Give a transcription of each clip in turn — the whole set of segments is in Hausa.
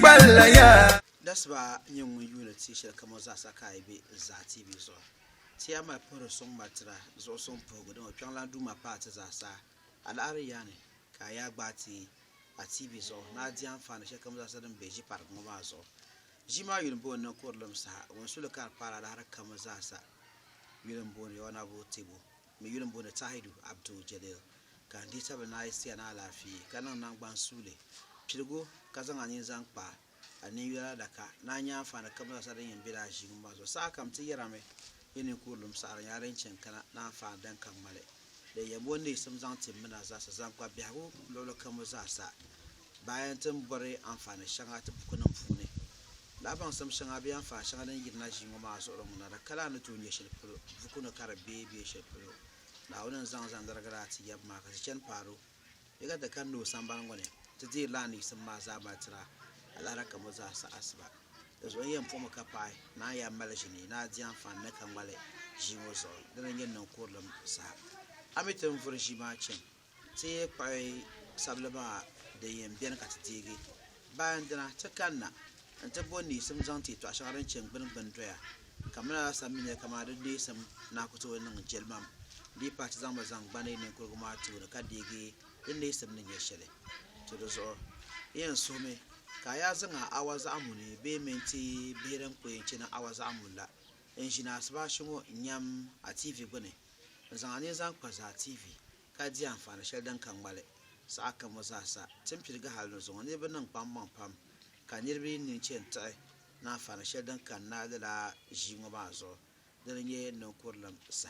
That's why young unity shall come as a Sakai za TV so. Tia my poor song matra, Zoson Pogo, or Chanla do my part as Asa, and Ariane, Kaya Bati, a TV so, Nadian fan, she comes as a Beji Park Momazo. Jima Yunbo no Cordlum Sa, when Sulaka Paradara comes Asa, Yunbo, the honorable table, me Yunbo the Tahidu, Abdul Jadil, Candita Benai and Alafi, Canon Nangban Sule, Chigo, Kazan Zangpa. Aniya daka nanya fana kamar sarin yin bida shi mun bazo sakam ti yarame yin kulum saran yaren cin kana na fa dan kan male da yabo ne sun zan tin muna za su zan kwa biyago lolo kamar za sa bayan tun bare amfani shanga ta bukunan fune laban sam shanga biyan fa shanga dan yirna shi mun ma so ron na da kala na tunye shi bukuna karabe be shi furo da wannan zan dargara ti yabma ka cin faro yaga da kan no samban gone ta je lani sun ma za ba tira alara kamo za sa asba da zo yin fomo kapai na ya malashini na jian fan na kan wale jingo so dan yin nan kurlam sa amitin furshi ma cin sai kwai sablaba da yin biyan ka tigi bayan dana ta kanna an tabboni sun zanti to a sharan cin bin doya kamar sami ne kamar da dai sam na kuto wannan jelmam di party zan bazan bane ne kurguma to da kadege din ne sam ne ya shele to da so yin so me kaya zanga awaza amune be menti beren koyenci na awaza amulla en shi na saba shingo nyam a TV bane zanga ne zan kwaza TV ka ji amfani shaldan kan male sa aka maza sa tin firga halin zo ne banan pam ka nirbi nin cin tai na amfani shaldan kan na da jingo ba zo dan ye nan kurlam sa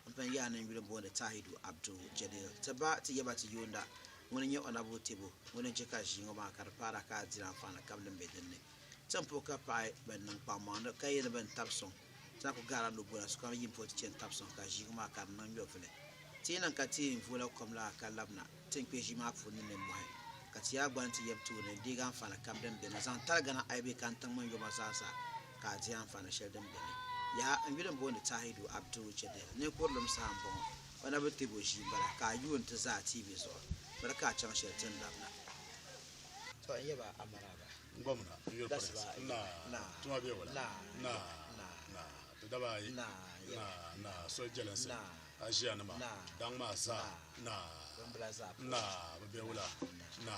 amfan ya nan bidan bonda Tahidu Abdul Jadil taba ti yaba ti yonda wani yau ana botebo wani cika shi ngoma karfara ka jira fana kablin bedenne tampo ka pai bennan pamanda kai da ben tapson ta ko gara do bona su kan yin poti chen tapson ka shi ngoma kan nan yo fele tinan ka tin fula komla ka labna tin pe shi ma funi ne mo ka ti ya gbanti yebtu ne diga fana kablin ben zan targana aibe kan tan man yo masasa ka ji an fana sheldan ben ya an gidan bonda Tahidu Abdul Jadil ne ko lum sa bon wana botebo shi bara ka yuwan ta za TV so barka can shirtin labna to in yaba amara ba gwamna yau na tuma biya wala na to daba yi na so jelansi ajiya na ma dan ma sa na biya wala na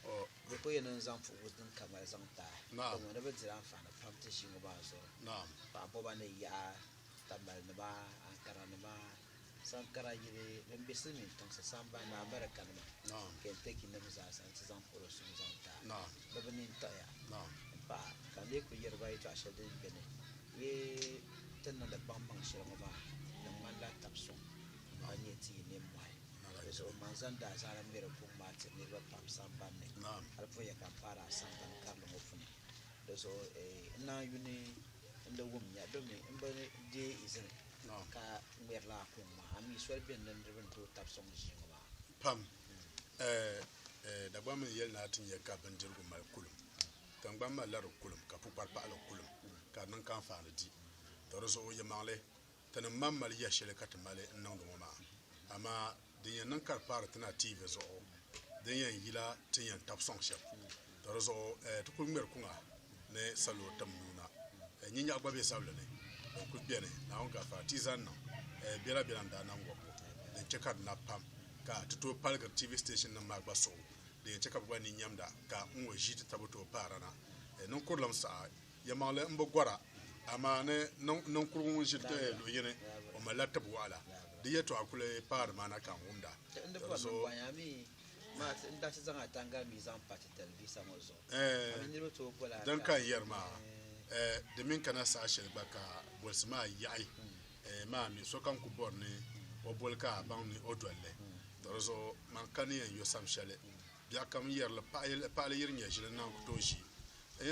o ko yana zan fu wudin kamar zan ta kuma da bazira amfana famta shi mu ba so na ba boba ne ya tambal ne ba ankara ne ba sankara yire dan bisimi ton sa samba na america na ke teki na musa san zan furo sun zan ta da bani ta ya ba ka le ku yerba ita shade gane ye tanna da bambang shirma ba dan malla tapso ba ne ti ne mai so manzan da zaran mere ku ma ti ne ba pam samba ne alfo ya kan fara samba karlo mo funi da so na yuni inda wumnya do me in ba je izin ka merla kuma ami swelben nan driven to tap song shi ba pam da ba mun yel na tin ya ka ban jirgu mal kulum kan ba ma lar kulum ka pu par pa al kulum ka nan kan fa di to roso o yamale tan mammal ya shele kat male nan do ma amma din yan nan kar par tana TV zo din yan yila tin yan tap song shep to roso to kul mer kunga ne salo tam nuna nyinya gba be sawle ne ku biene na on ga fa tizan no bela da nan go den check na pam ka to palga TV station na magba so den check up ni nyamda ka nwo jiti tabuto parana non kurlam sa ya male mbo gora ama ne non kurun jiti lo yene o malata bu wala de yeto akule par mana kan wunda so bayami ma inda ta zanga tanga mi zan pati televisa mozo dan kan yerma de min kana sa shel baka bolsma yai ma mi so kan ku borne o bolka ban ni odwelle dorozo man kan yen yo sam shele bia kam yer la pa yer nya jile na ko toshi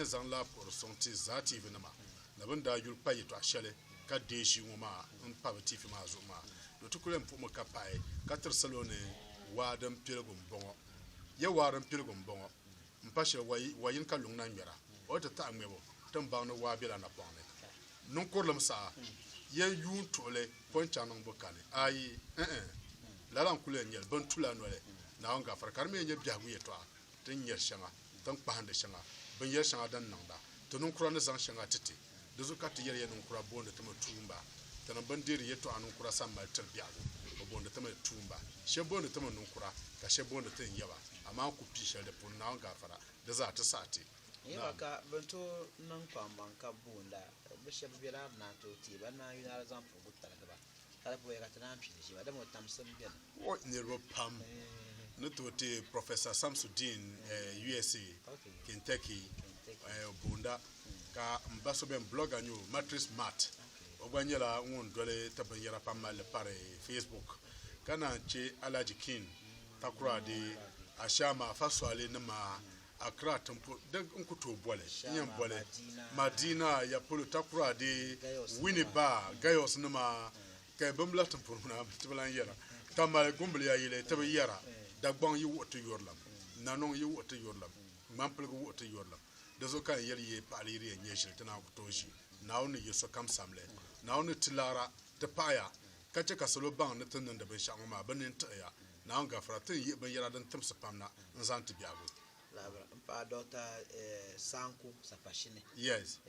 zan la pour son ti zati venama na banda yul pa yito shele ka de shi ngoma un pa ti fi ma zo ma do tukulem fu mo ka pai ka ter salone wadan pilgum bongo ye waran pilgum bongo mpashe wayin ka lungna nyara o ta ngebo tan ba no wa bila na pone non korlam sa ye yun tole poncha non bokane ai la lan kule nyel ban tula no le na on ga far karme nye biagu ye to tin yer shama tan kpahande shanga ban yer shanga dan nangda to nun kura ne zang shanga titi da zuka ti yer nun kura bonde tama tumba tan ban diri yeto anun kura samma tarbiyago bonde tama tumba she bonde tama nun kura ka she bonde tan yaba amma ku pisha da pun na gafara da za ta sati ka banto nan kwamban ka bunda bishe bibira na to ti ba na yuna zan fu tara ba tara po ya tana amshi shi ba da mu tamsam biyan o ne ro pam no to te Professor Samsudin USA Kentucky bunda ka mbaso ben blogger nyu Matrix Mat ogbanyela ngun dole tabanyera pamal pare Facebook kana che Alaji King takura de ashama faswale na ma akra tempo de nkuto bole nyen bole Madina ya polo takura de Winneba Gayos na ma ka bamla tempo na tiblan yera tamal gumbli ya yile tabe yera dagbang yi woto yorlam nanon yi woto yorlam mampel go woto yorlam da zo kan yer ye paliri ye nyeshil tana ko toshi nawni yeso kam samle nawni tilara ta paya kace ka solo bang na tunan da ban shango ma banin ta ya nawn gafara tun yi ban yara dan tamsa pamna nzan ti biago labra pa dota sanku sapashine yes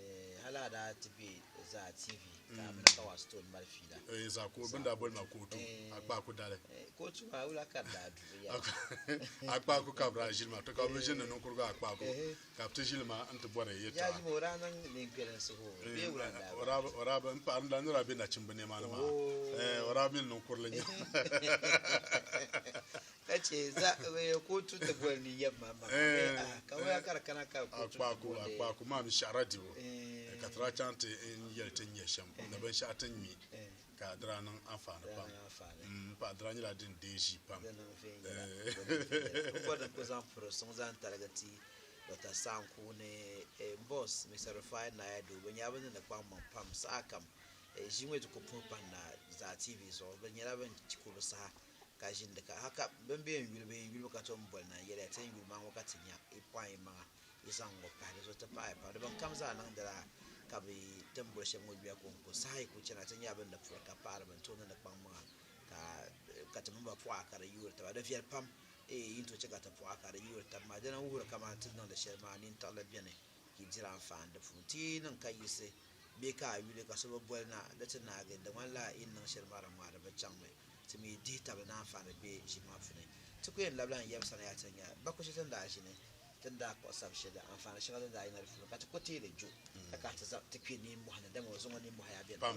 hala da tibi za TV ka mun ka wasto marfida za ko banda bol ma ko to akpa ko dale ko tu ba ula ka da du ya akpa ko ka Brazil ma to ka be jenne non ko ga akpa ko ka to jilma anta bore yeta ya ji mora nan ne kiran su ho be ula da ora ba pa an da nura be na cimbane ma ma ora min non ko lenya kace za ko tu ta gwani yamma ma kawai kar kana ka ko akpa ko ma mi sharadi wo ka tra chante en yelten yesham na ban shatan mi ka dra nan afana pa dra ni la din deji pam ko da ko zan furo sun zan targati wata sanku ne boss Mr. Rufai na ya do ban ya ban da kwan man pam sakam jinwe to ko pan na za TV so ban ya ban cikuru sa kashin da haka ban biyan yulbe ka ton bol na yele tan yulma wakati nya ipai ma isan go pa da so ta pa da ban kamza nan da ka bi tambur she mo biya ko sai ku cina tan ya ban da fura ka pa ban to nan da kwan ma ka ta ba fu aka da yur ta da fiyar pam yin to cika ta fu aka da yur ta ma da nan wura kama tun nan da sherma nin ta labiya ne ki jira fan da futi nan kai sai be ka yule ka so bol na da tana ga da walla in nan sherma ran ma da bacan mai tumi dita ba na fa be shi ma fune tukuyen lablan yam sana ya tanya ba ku shi tan da shi ne tan da ko sab shi da amfana shi da ina rufu ka ta kote da ju ka ta za ta kwi ni mu hana da mu zo ni mu haya be pam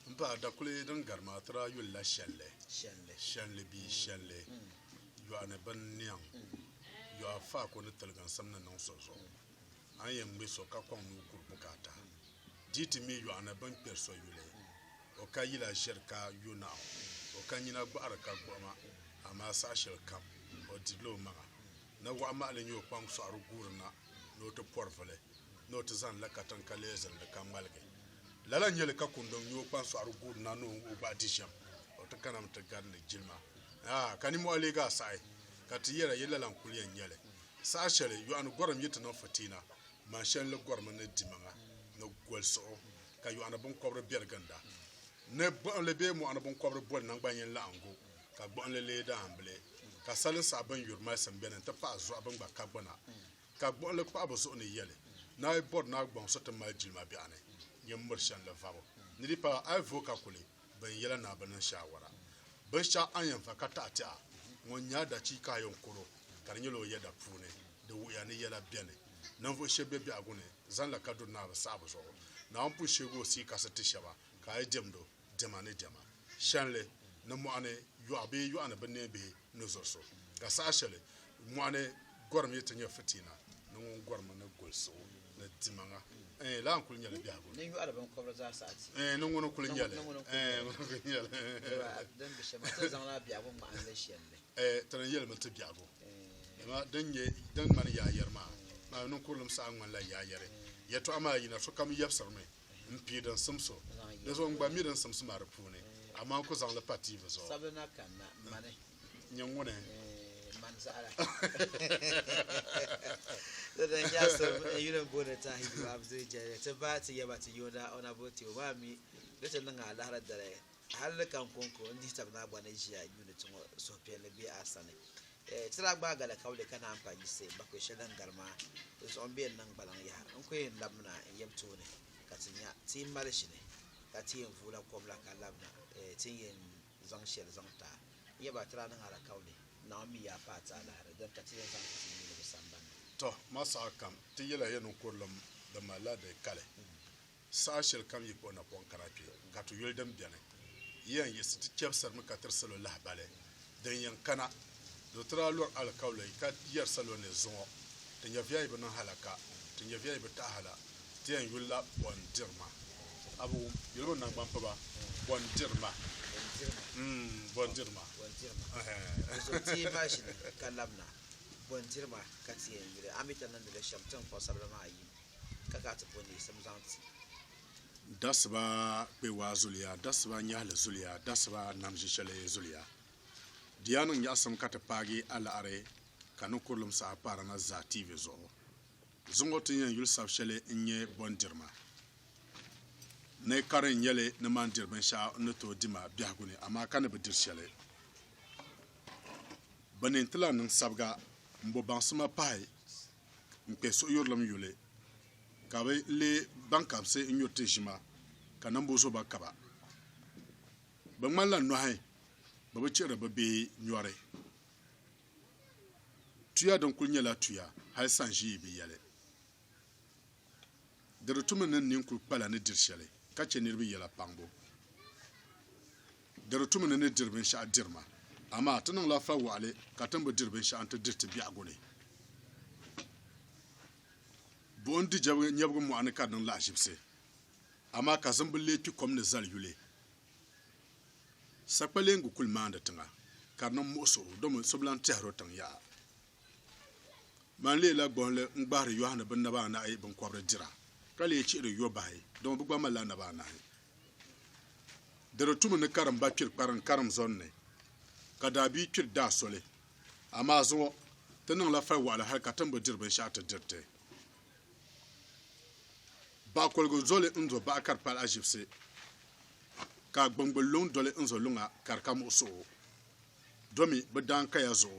mpa da kule dan garma tra yulla shelle bi shelle yu ana ban niang yu afa ko ne talgan samna non so an yam be so ka kon nu kur bukata diti mi yu ana ban perso yule o ka yila sherka yuna o kan yina gbar ka goma ama sashel kam o dilo maga na wa ma le nyo kwang so aru gurna no to porfale no to zan la katan kalezen le kamalge lala nyele ka kundong nyo kwang so aru gurna no o ba disham o to kanam to garne jilma kani mo le ga sai ka ti yela yela lan kulyen nyele sashel yu anu goram yita no fatina ma shen le gorma ne dimanga no golso ka yu ana bon kobre berganda ne bon le be mo ana bon kobre bol nan gbanyen la ango ka gbon le da amble ka salin sabon yurma san benen ta pa zo abin ba ka gbona ka gbon le pa bo so ne yele na e bod na gbon so ta ma jilma bi ane yem murshan la fabo ni di pa ai vo ka kule ban yela na ban shawara ban sha anyan fa ka ta ta won nya da ci ka yon kuro kar nyelo yeda pune de wuya ne yela bene nan vo shebe bi agune zan la ka do na ba sabo so na on pu shego si ka sa tishaba ka ai demdo demane dema shanle na mo ane yu abe yu ana bane be no so ka sa shele mo ane gorm yete nya fitina na won gorm na golso na dimanga la an kulnya le bi ago ne yu ala ban kobra za saati no ngono kulnya le ngono kulnya le dan be shema ta zan la bi ago ma an le shelle tan yele ma ta bi ago ma dan ye dan man ya yarma ma no kulum sa an la ya yare yeto ama yina so kam yefsar me mpi dan samso da zo ngba mi dan samso ma rupune amma ko zan la parti zo sabna kan na mane nyangone man sala da ya so yunan bona ta hidu abzai jare ta ba ta yaba ta yoda ona boti o ba mi da tan nan ala har da rai har kan konko ndi ta na bana ji ya yuna tun so pele bi asane tira gba gala kawle kana amfani sai bakwai shadan garma zombiyan nan balan ya an koyi labna yam tone katinya tin marishi ne katiyen vula komla ka labna tin yin zang shel zang ta ya ba tira nan ala kawle na mi ya fata la dan katiyen zang tin ne samban to masa kam ti yela yenu kurlum da mala da kale sa shel kam yi ko na pon karapi ka to yel dam biane yan yi sti chefsar mu ka tar salo la bale dan yan kana do tra lor al kawle ka yar salo ne zo tin ya fiya ibn halaka tin ya fiya ibn tahala tin yulla bon dirma abu yelo nan ban pa ba bon dirma bon dirma so ti ba shi kallamna bon dirma katiyen yire amita nan da shamtan ko sallama yi kaka ta bone sam zanti dasba be wa zuliya dasba nyahla zuliya dasba namji shale zuliya diyanun ya sam kata pagi ala are kanu kurlum sa para na za tv zo zungotin yan yul sab shale nye bondirma ne karin yele ne mandir ben sha ne to dima biagune ama kan be dir shale banin tla nan sabga mbo bansuma pai mpe so yorlam yule kabe le bankam se nyote jima kanan boso bakaba bangmala no hay baba chere babe nyore tuya don kulnya la tuya hay sanji bi yale dere tumen nan nin kul pala ne dirshale kace nirbi yala pangbo dere tumen ne dirbin sha dirma amma tanan la fa wale katamba dirbin sha anta dirti bi agone bondi jabe nyabgo mo an kadon la jibse amma ka zambulle pi kom ne zal yule sakpale ngu kulmanda tanga karno moso do mo soblan tehro tang ya man le la gonle ngbar yohana ben na ba na ay ben kobre dira kale ci re yo bay do bu gba mala na ba na dero tumu ne karam ba pir paran karam zonne kada bi pir da sole amma zo tanan la fa wala har ka tamba dirben shata dirte ba kolgo zole ndo ba kar pal ajibse ka gbangbo long dole nzo lunga karkam uso domi bedan kaya zo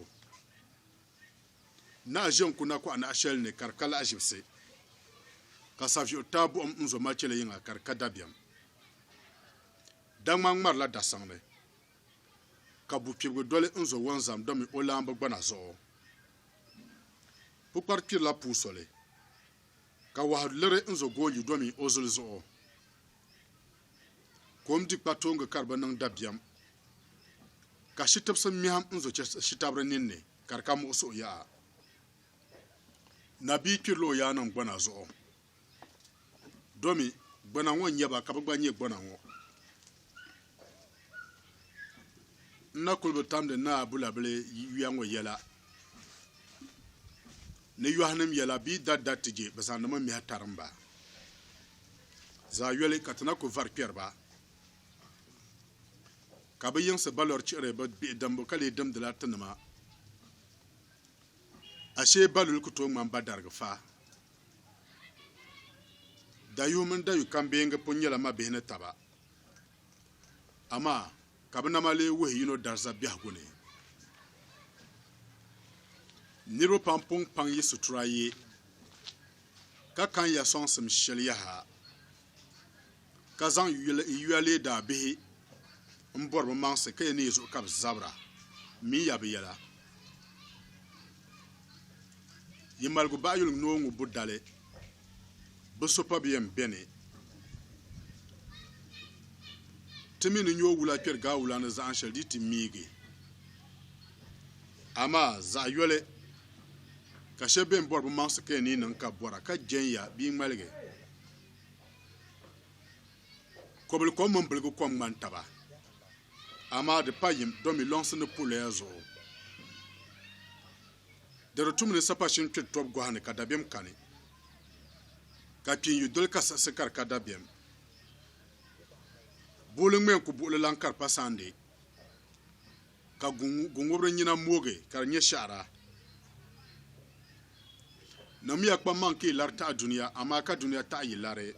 na jen kuna ko ana ashel ne karkala ajibse ka savio tabu nzo machele yinga karkada biam dangman mar la dasangne ka bu pibgo dole nzo wanzam domi olamba gbana zo bu partir la pusole ka wahadlere nzo goyi domi ozul zo kom dik patonga karba nang dabiam ka shitab sam miham nzo shitabra ninne karkam uso ya nabi kirlo ya nan gbana zo domi gbana won yaba ka ba nye gbana won na kulbu tamde na bulable yuyango yela ne yuhanam yela bi dadatije basanama mi hataramba za yele katana ko var pierba ka ba yin sa balor cire ba bi dambo kale dam de la tanama ashe balul ku to man badar ga fa da yumun da yukambe nga ponyela ma behna taba ama ka bana male we yino darza bi agone niro pampong pang yi sutraye ka kan ya son sim sheliya ha ka zan yule da bihi mbor ba manse kay ne zo kab zabra mi ya bi yala yimal go ba yul no ngu budale bu sopa biem bene timini nyo wula per ga wula na za anshel di timigi ama za yole ka shebe mbor ba manse kay ni nan ka bora ka jenya bi malge ko bul ko mon bul ko man taba ama de payim domi lonse ne poulet zo de retumne sapashin pit top go hane kadabem kane ka pin yu dol ka sakar kadabem bulung men ku bulu lankar pasande ka gungubra nyina moge kar nye shara namiya kwa manki larta dunia ama ka dunia ta yilare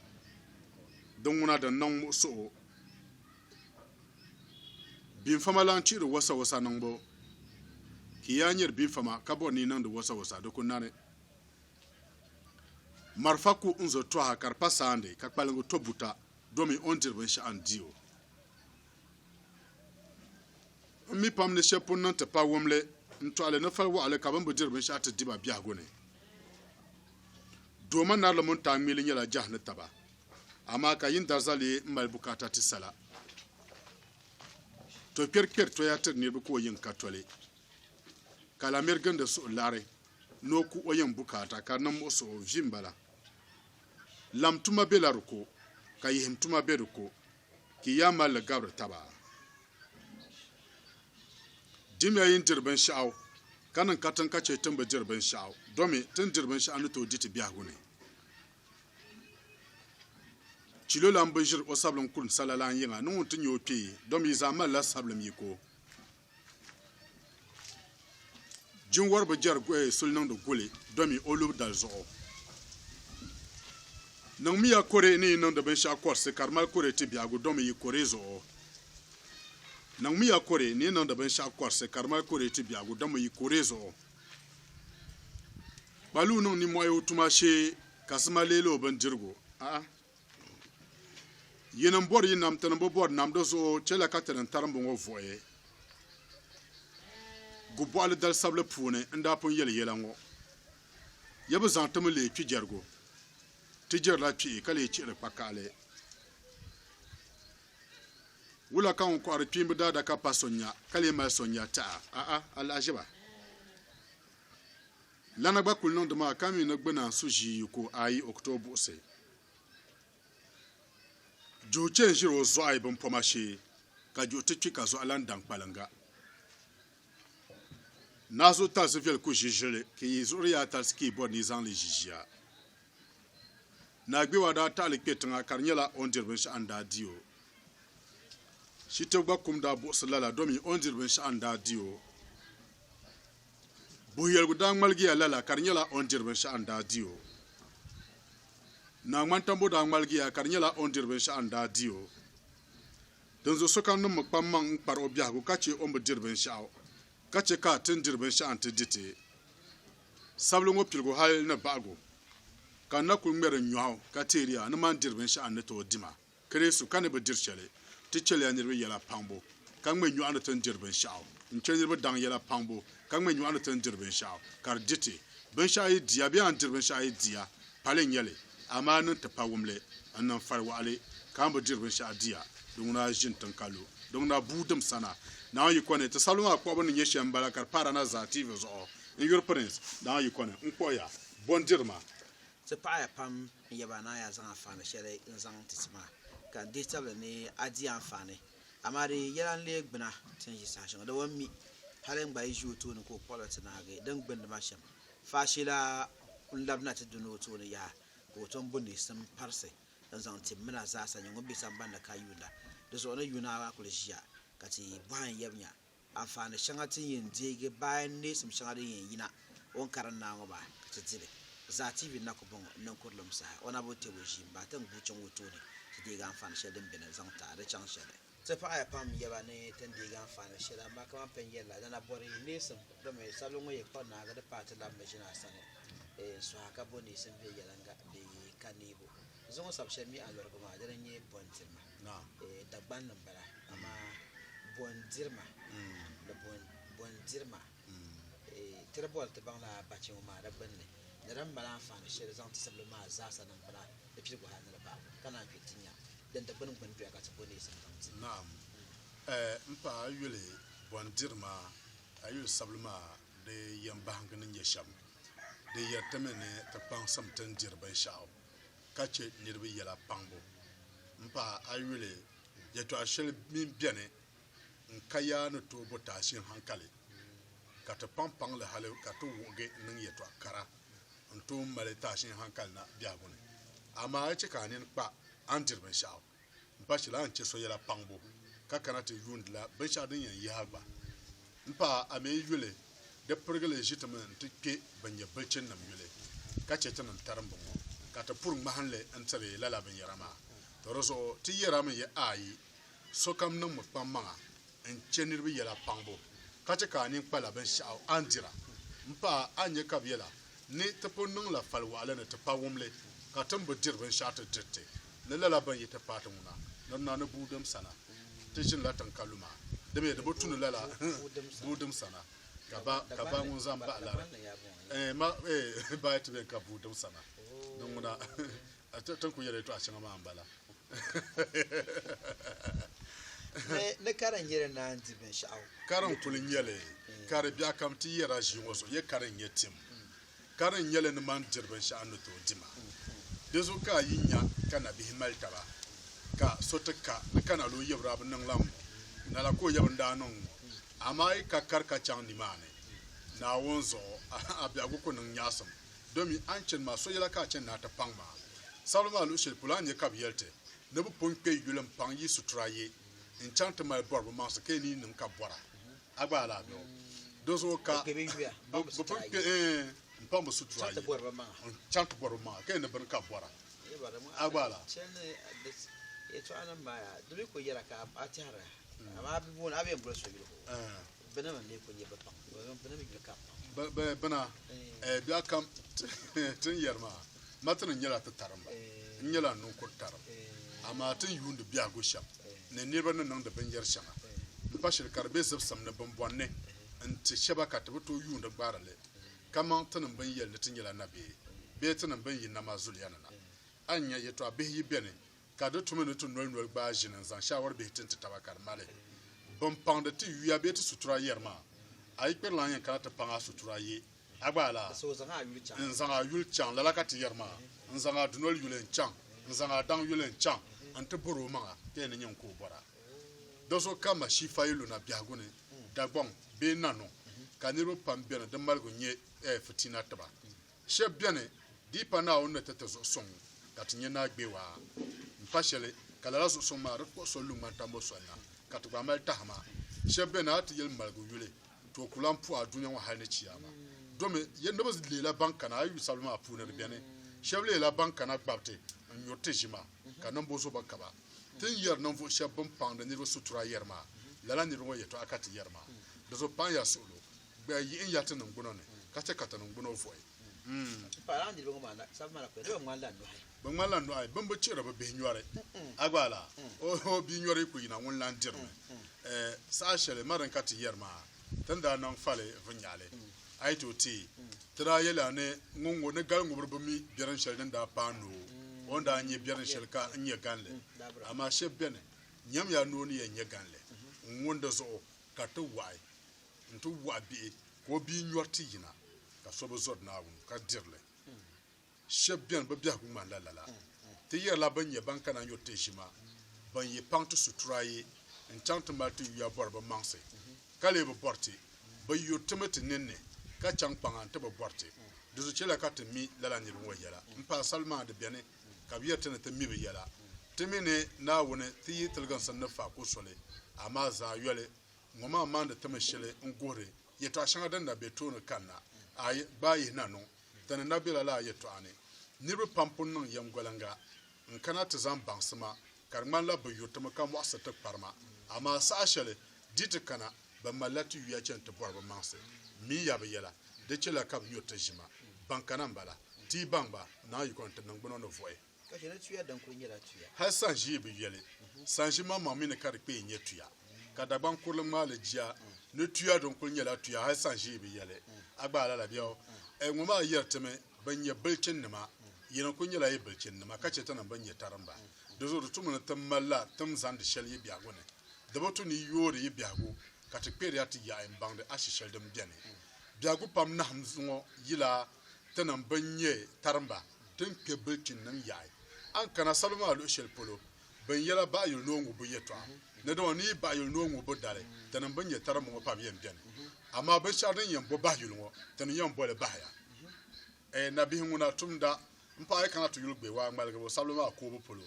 donguna da nan so bin famalan ciri wasa nangbo ki ya nyer bi fama ka bo ni nan da wasa do kun nane marfaku unzo to ha kar pasande ka kpalango to buta domi ondir ben sha andio mi pam ne shepon nan ta pa womle nto ale na fal wa ale ka ban budir ben sha ta diba biya gone do man na lamun ta ngili nyala jahna taba amma ka yin darzali mal bukata ti sala to kerker to ya tir ne bu ko yin katole kala mergan da su lare no ku oyin bukata ka nan mo so jimbala lam tuma belarko ka yihim tuma beruko ki yama la gabr taba dimya yin dirban sha'aw kanan katan kace tamba dirban sha'aw domi tun dirban sha'anu to diti biya gune chilo lam bajir o sablon kun salalan yinga non tun yo pi domi zama la sablam yiko jin warba jar goye sulnan do gole domi olub dal zo nang mi ya kore ni nan da ben sha korse karmal kore ti biago domi yi kore zo nang mi ya kore ni nan da ben sha korse karmal kore ti biago domi yi kore zo balu non ni moyo tuma she kasma lelo ban jirgo yinan bor yinam tan bo bor nam do so chela katan tarambo ngo voye gubo al dal sable pune nda pon yel yelango yaba zantam le pi jergo ti jer la pi kale ci re pakale wula kan ko ar pi mda da ka pasonya kale ma sonya ta al ajiba lana ba kul non de ma kami na gbana suji ko ayi octobre se jo chen jiro zo ay bon pomashi ka jo te ka zo alan dang palanga nazo ta se vel ko jijele ki zuriya ta ski bo ni zan le jijia na gbe wada ta le petanga karnyela on dirben sha anda dio shito ba kum da bo salala domi on dirben sha anda dio bo yel gudang malgi alala karnyela on dirben sha anda dio na mantambo da malgi ya karnyela on dirben sha anda dio dan zo sokan num pamman par obia go kache on dirben sha kache ka tin dirben sha ante dite sablu ngo pilgo hal na bago kan na kun mere nyaw kateria na man dirben sha ante to dima kresu kan be dirchele ti chele anirbe yala pambo kan me nyu ante tin dirben sha in chele be dang yala pambo kan me nyu ante tin dirben sha kar dite ben sha yi dia bi an dirben sha yi dia palen yele amanan ta pawumle annan farwa ale kan be dirben sha dia dungna jin tan kalo dungna budum sana na yi kone ta saluma ko ban nye shem balakar para na za tv zo in your prince na yi kone nkoya bondirma se pa pam yabana ya zan afane shere in zan tisma kan ditable ne adi afane amari yaran le gbina tin yi sashin da wammi halen ba yi juto ne ko politina ga dan gbin ma shem fashila labna ta duno to ne ya ko ton bunni sun parse dan zan timina za sa yin gobe san banda kayula da zo na yuna ko lishiya kati bayan yabnya afane shangatin yin jege bayan ne sum shangatin yin yina on karan na ba titire za tv na ko bon nan kurlum sa ona bo te bo shi ba tan bucin wuto ne ti ga afane shedin bin zan ta da can shede sai fa ya pam yaba ne tan de ga afane sheda ba kaman pen yella dana bore ne sum da mai salon waye ko na ga da pata la majina sane so haka bo ne sun be yalanga be kanibo zon sabshe mi alor ko ma da ne bontima na da ban nan bala amma bondirma da bondirma tirbol te bang la bachi ma da banne da ran bala fa ne shi zan tisablu ma za sa nan bala da fi go hanala ba kana fitinya dan da banin gwanto ya ka tsabo ne sun tanti na'am mpa yule bondirma ayu sabluma de yamba hanganin ya sham de yatamene ta pang samtan dirban sha'aw kace nirbi yala pangbo mpa ayule ya to ashel min biane nkaya no to bota shin hankali ka ta pampang le hale ka to woge nin ya to akara nto male ta shin hankali na biagone ama ya ce kanin pa an dirban sha'aw mpa shila an ce so yala pangbo ka kana te yundla ban sha din yan yaba mpa ame yule da purgale jitaman tike banya bacin nam yule ka ce tanan tarambo ka ta purung mahanle an tare lala ban yarama to roso ti yarama ya ayi so kam nan mu pamma en chenir bi yala pangbo ka che ka nin kpala ben sha'aw an dira mpa anye ka biela ni te pon nang la fal wala ne te pa wumle ka tambo dir ben sha'ta dirte ne la ban yita patun na nan na budum sana te jin la tan kaluma de me de botunu la budum sana ka ba mun zan ba la ba ta ben ka budum sana don muna tan ku yare to a cin ma ambala ne karan yere na anti ben sha'aw karan kulin yele kare biya kam ti yara shi waso ye karan yetim karan yele ne man jirben sha'anu to dima dezo ka yinya kana bi himalta ba ka sotka ne kana lo yebra ban nan lam na la ko yabanda non amma ka karka chan ni mane na wonzo abia go ko nan nyasam domi ancin ma so yela ka cin na ta pangma salma lu shil pulan ye kab yelte ne bu pon pe yulam pang yi sutraye enchant ma bor bu mas ke ni nan ka bora agba la do dozo ka bu pon pe pam sutraye chant bor ma ke ne ban ka bora agba la chen e to anan ma domi ko yera ka atara amma bi bon abin bro so yiro bana man ne ko ye ba bana mi ka bana biya kam tun yarma matan nyala ta taramba nyala nun ko taram amma tun yundu biya go sham ne ne ban nan da ban yar shama bashir karbe zabsam na ban bonne anti shabaka ta to yundu barale kama tun ban yel tun yala na be tun ban yin na mazul yana na anya yeto abe yi bene ka do tumene tun nol ba jinan zan shawar be tin ta tabakar male ban pande ti yuya be ti sutura yarma ay per la yan kala ta panga sutura ye agbala so zanga yul chang la ka ti yarma nzanga dunol yulen chang nzanga dang yulen chang ante boro manga te ne nyen ko bora doso kama shifa yilu na biagune dagbon be nano kaniro pambena de malgo nye fitina taba she biane di pana on ta ta son katinye na gbewa mpashele kala la so ma ko so lu man tambo so na katugba mal tahma she bena at yel malgo yule to kulan pu adunya wa halne ciyama dome yendo bas lela banka na ayu salma pu na biane sheble la banka na gbapte nyote jima kanan bozo bakaba tin yer non fo shabon pande ni sutura yerma lala ni ro yeto akati yerma dozo pan ya solo be yi yate nan guno ne kate kata nan guno fo para ndi bongo mana salma la ko do ngala ndo hay ban ngala ndo ay ban ba cira ba be nyware agbala o bi nyware ko yina won lan dirme sa shele maran kati yerma tanda nan fale vunyale ay to ti tra yela ne ngongo ne gal ngobro bami biran shel da pano onda anye biran shel ka anye ganle ama shebene nyam ya noni ya nye ganle ngonda zo ka to wai ntu wabi ko bi nyorti yina ka sobo zod na won ka dirle shebene ba biya kuma la te yer la banye banka na yote shima banye pantu sutraye enchant matu ya borba manse kale bo porti ba yotemete nenne ka chang pangan te bo porti duzu chela ka te mi la ni wo yala mpa salma de biane ka biyatene te mi be yala temene na wone ti yitilgan sanna fa ko sole amma za yole ngoma manda tamashele ngore yeto ashanga danda betono kanna ay bayi nanu tan nabila la yeto ane niru pampun nan yam golanga nkana ta zan bansama karman la bayotama kam wasa ta parma amma sa shele ditikana ba malati yu ya centa borba manse mi ya be yela de chela kam yota jima bankana mbala ti bamba na yu konta nan gbono no voye kaje na tuya dan kun yira tuya har sanji be yele sanji mama mi ne kar pe nye tuya kada ban kulun mala jiya ne tuya don kun yela tuya har sanji be yele agba la biyo ngoma yerteme banye bilcin nima yina kun yela yi bilcin nima kace tana banye taramba dozo rutumuna tamalla tam zand shel yi biagone dabotu ni yori yi biago kati pere ati ya embangde ashishel dem biane biago pam na hamzungo yila tana banye taramba tin ke bilcin nan yayi an kana salma lo shel polo ban yela ba yul no ngubu yeto ne do ni ba yul no ngubu dale tana banye taramba pa bien biane amma ba shadin yambo ba yul ngo tana yambo le ba ya na bi nguna tumda mpa ay kana to yul gbe wa ngbalgabo salma ko bo polo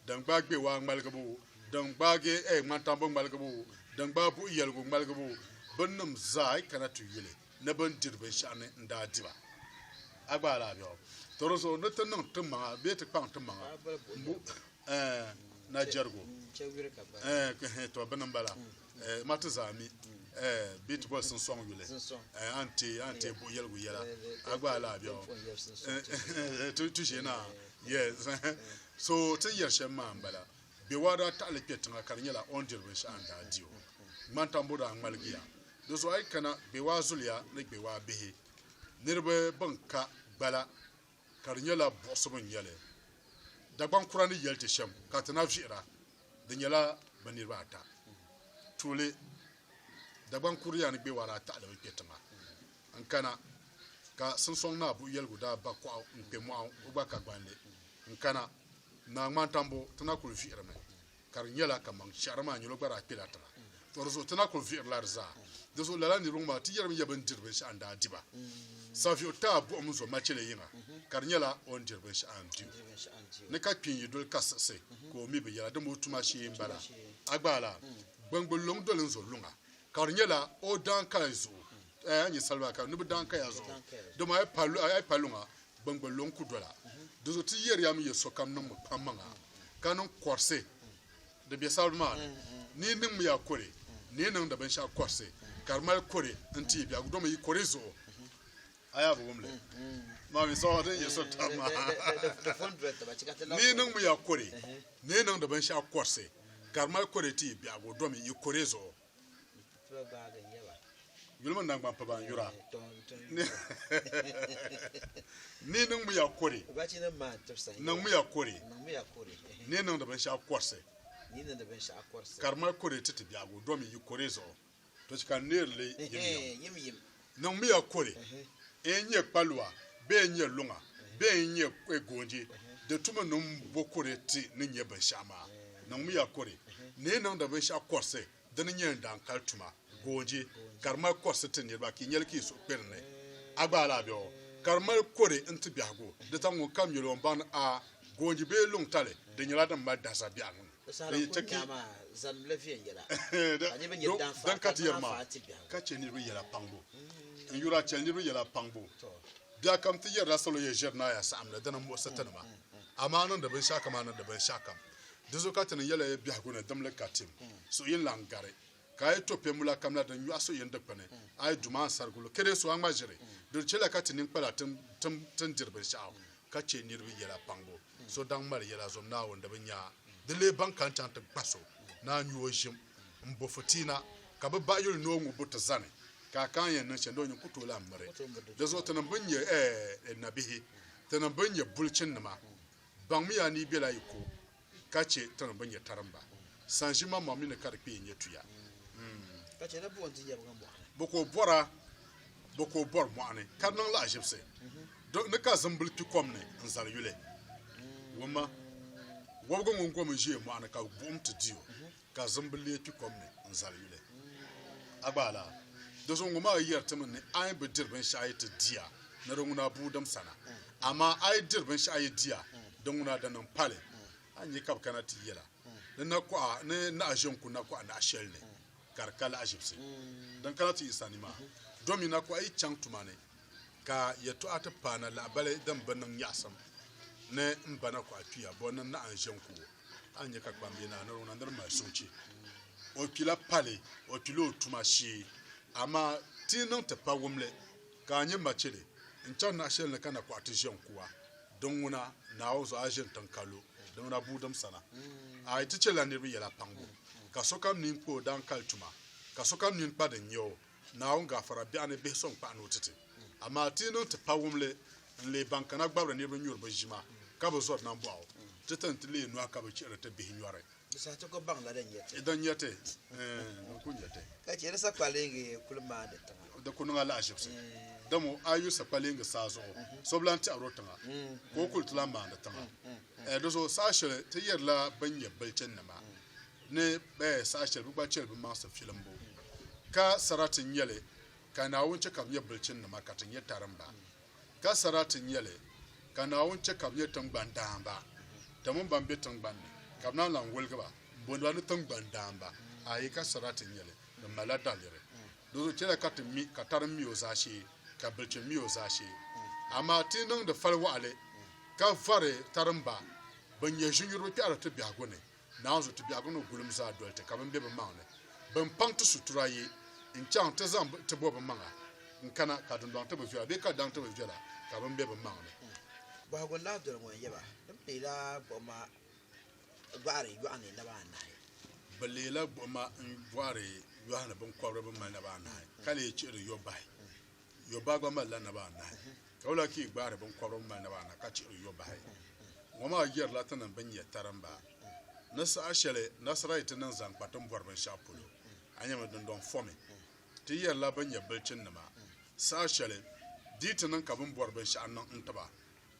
dan gbagbe wa ngbalgabo dan gbage mantambo ngbalgabo dan babu yelgo ngbalgabo bannam zai kana to yule na ban dirbe shane nda diba agbala biyo toroso no tan nan tumma be te pang tumma na jargo to banam bala mata zami bit bol sun song yule ante bo yel gu yela agba la bio tu jena yes so te yer shema mbala be wada ta le petinga karnyela on dirbe sha anda dio man tambuda malgiya do so ay kana be wa zuliya le be wa behe nirbe banka bala karnyela bosubun yele da ban kurani yelte shem katana fira de nyela banirba ta tule da ban kuriya ni be wara ta le petinga an kana ka sun song na bu yel guda ba ko pe mo ba ka gbanle an kana na man tambo tana kul fira me karnyela kamang sharma nyolo bara pilata torso tana ko vir larza de so la ni rungma ti yeram yaban dirbe sha anda diba safi ta bu amzo machele yinga karnyela on dirbe sha andu ne ka pin yidul kasase ko mi be yala de mo tuma shi mbala agbala gbangbo long dolin zo lunga karnyela o dan kaizo anyi salwa ka no dan kaizo de ma ay palunga gbangbo long ku dola de so ti yer yam yeso kam no pamanga kanon korse de be salman ni nim ya kore ni nan da ban sha korse karmal kore anti biya gudo mai kore zo aya bu mumle ma mi so da yeso tama ni nan mu ya kore ni nan da ban sha korse karmal kore ti biya gudo mai kore zo yulma nan ban pa ban yura ni nan mu ya kore nan mu ya kore ni nan da ban sha korse karma kore tete biago do mi kore zo to chika nerle yim non mi akore enye palwa be nye lunga be nye egonje de tuma non bokore ti ne nye ban shama non mi akore ne non da ban sha korse de ne nye dan kaltuma gonje karma korse te ne ba ki nyel ki so perne agbala bio karma kore nti biago de tango kam yelo ban a gonje be lung tale de nyala dan ma dasa biago zan lafiyan yala dan katiyar ma kace ni ru yala pangbo in yura ce ni ru yala pangbo da kam ti yara solo ye jerna ya samna dan mo satana ma amma nan da ban shaka ma nan da ban shaka da zo katin yala ya biya gona damle katim so yin langare kai to pe mula kamla dan yu aso yin da pane ai duma sargulo kere so an majire do cela katin pala tum dirbe sha'aw kace ni ru yala pangbo so dan mar yala zo na wanda ban ya dele bankan chanta baso na nyuojim mbofotina ka ba yul no ngu buta zane ka kan yan nan chendo nyu kutola mare da zo tanan banye nabihi tanan banye bulcin nama ban miya ni bela yiko kace tanan banye taramba sanjima mami ne karpe nyetuya kace na bon tiya ngambo boko bor mo ane kanan la ajibse do ne ka zambul pi komne nzar yule woma wogo ngongo mo je mo ane ka bum to dio ka zambul pi komne nzar yule agbala do so ngoma yer temen ay be dirben shayete dia na ronguna budam sana amma ay dirben shaye dia donguna da nan pale anyi kap kana ti yela na ko ne na ajen ku na ko na shelne karkala ajibse dan kala ti isanima domina ko ay changtumane ka yeto ata pana la bale dan banan yasam ne mbana ko atua bonan na ajen ku anyi ka kwambe na ronguna ndar ma sunchi o kila pale o kilo tumashi ama tinon te pawumle ka anyi machele nchan na shelne kana ko atijen kuwa donguna na ozo ajen tankalo donguna budam sana ay tichela ni bi yela pango ka sokam nin ko dan kaltuma ka sokam nin pa de nyo na on ga fara bi ane be son pa no tete ama tinon te pawumle le bankana gbabra ni bi nyur bo jima ka bo zot nan bo tetan tile no aka bo chere te bi nyware sa to ko bang la den yete idan yete ku yete ka chere sa kwalenge kulma de tanga da kununga la ashipse damo ayu sa kwalenge sa zo soblanti arotanga ko kultula ma da tanga do so sa shere te yerla banye balcen nama ne be sa shere bu ba chere bu ma sa filambo ka saratin yele ka na wunce kam ye balcen nama ka tin yetaramba ka saratin yele ka na wunce kam ye tangbandamba tamun bambe tangbande kamna lan wolgaba bondwa no tangbandamba ayi ka saratin yele da malada lere do chere ka tin mi ka tar mi ozashi ka balcen mi ozashi amma tinan da falwa ale ka fare taramba banye jinyuro piara to biagone na zo to biagono gulum za dolte ka ban bebe maune ban pantu suturaye in chang te zam te bo ba manga in kana ka dun dong te ba fiya be ka dang te ba fiya ka ban be ba manga ba go la do mo yeba dum le la bo ma bari yu ani na ba na balela bo ma bware yu hana ban kwabra ban ma na ba na kale ci yo bai yo ba go ma la na ba na ka wala ki gbare ban kwabra ban ma na ba na ka ci yo bai ngoma yer la tanan ban ya taramba nasa ashele nasra ita nan zan patun borban shapulo anyama dun don fome ti yer la ban ya bilcin nama sa ashele dita nan kabun borban sha nan intaba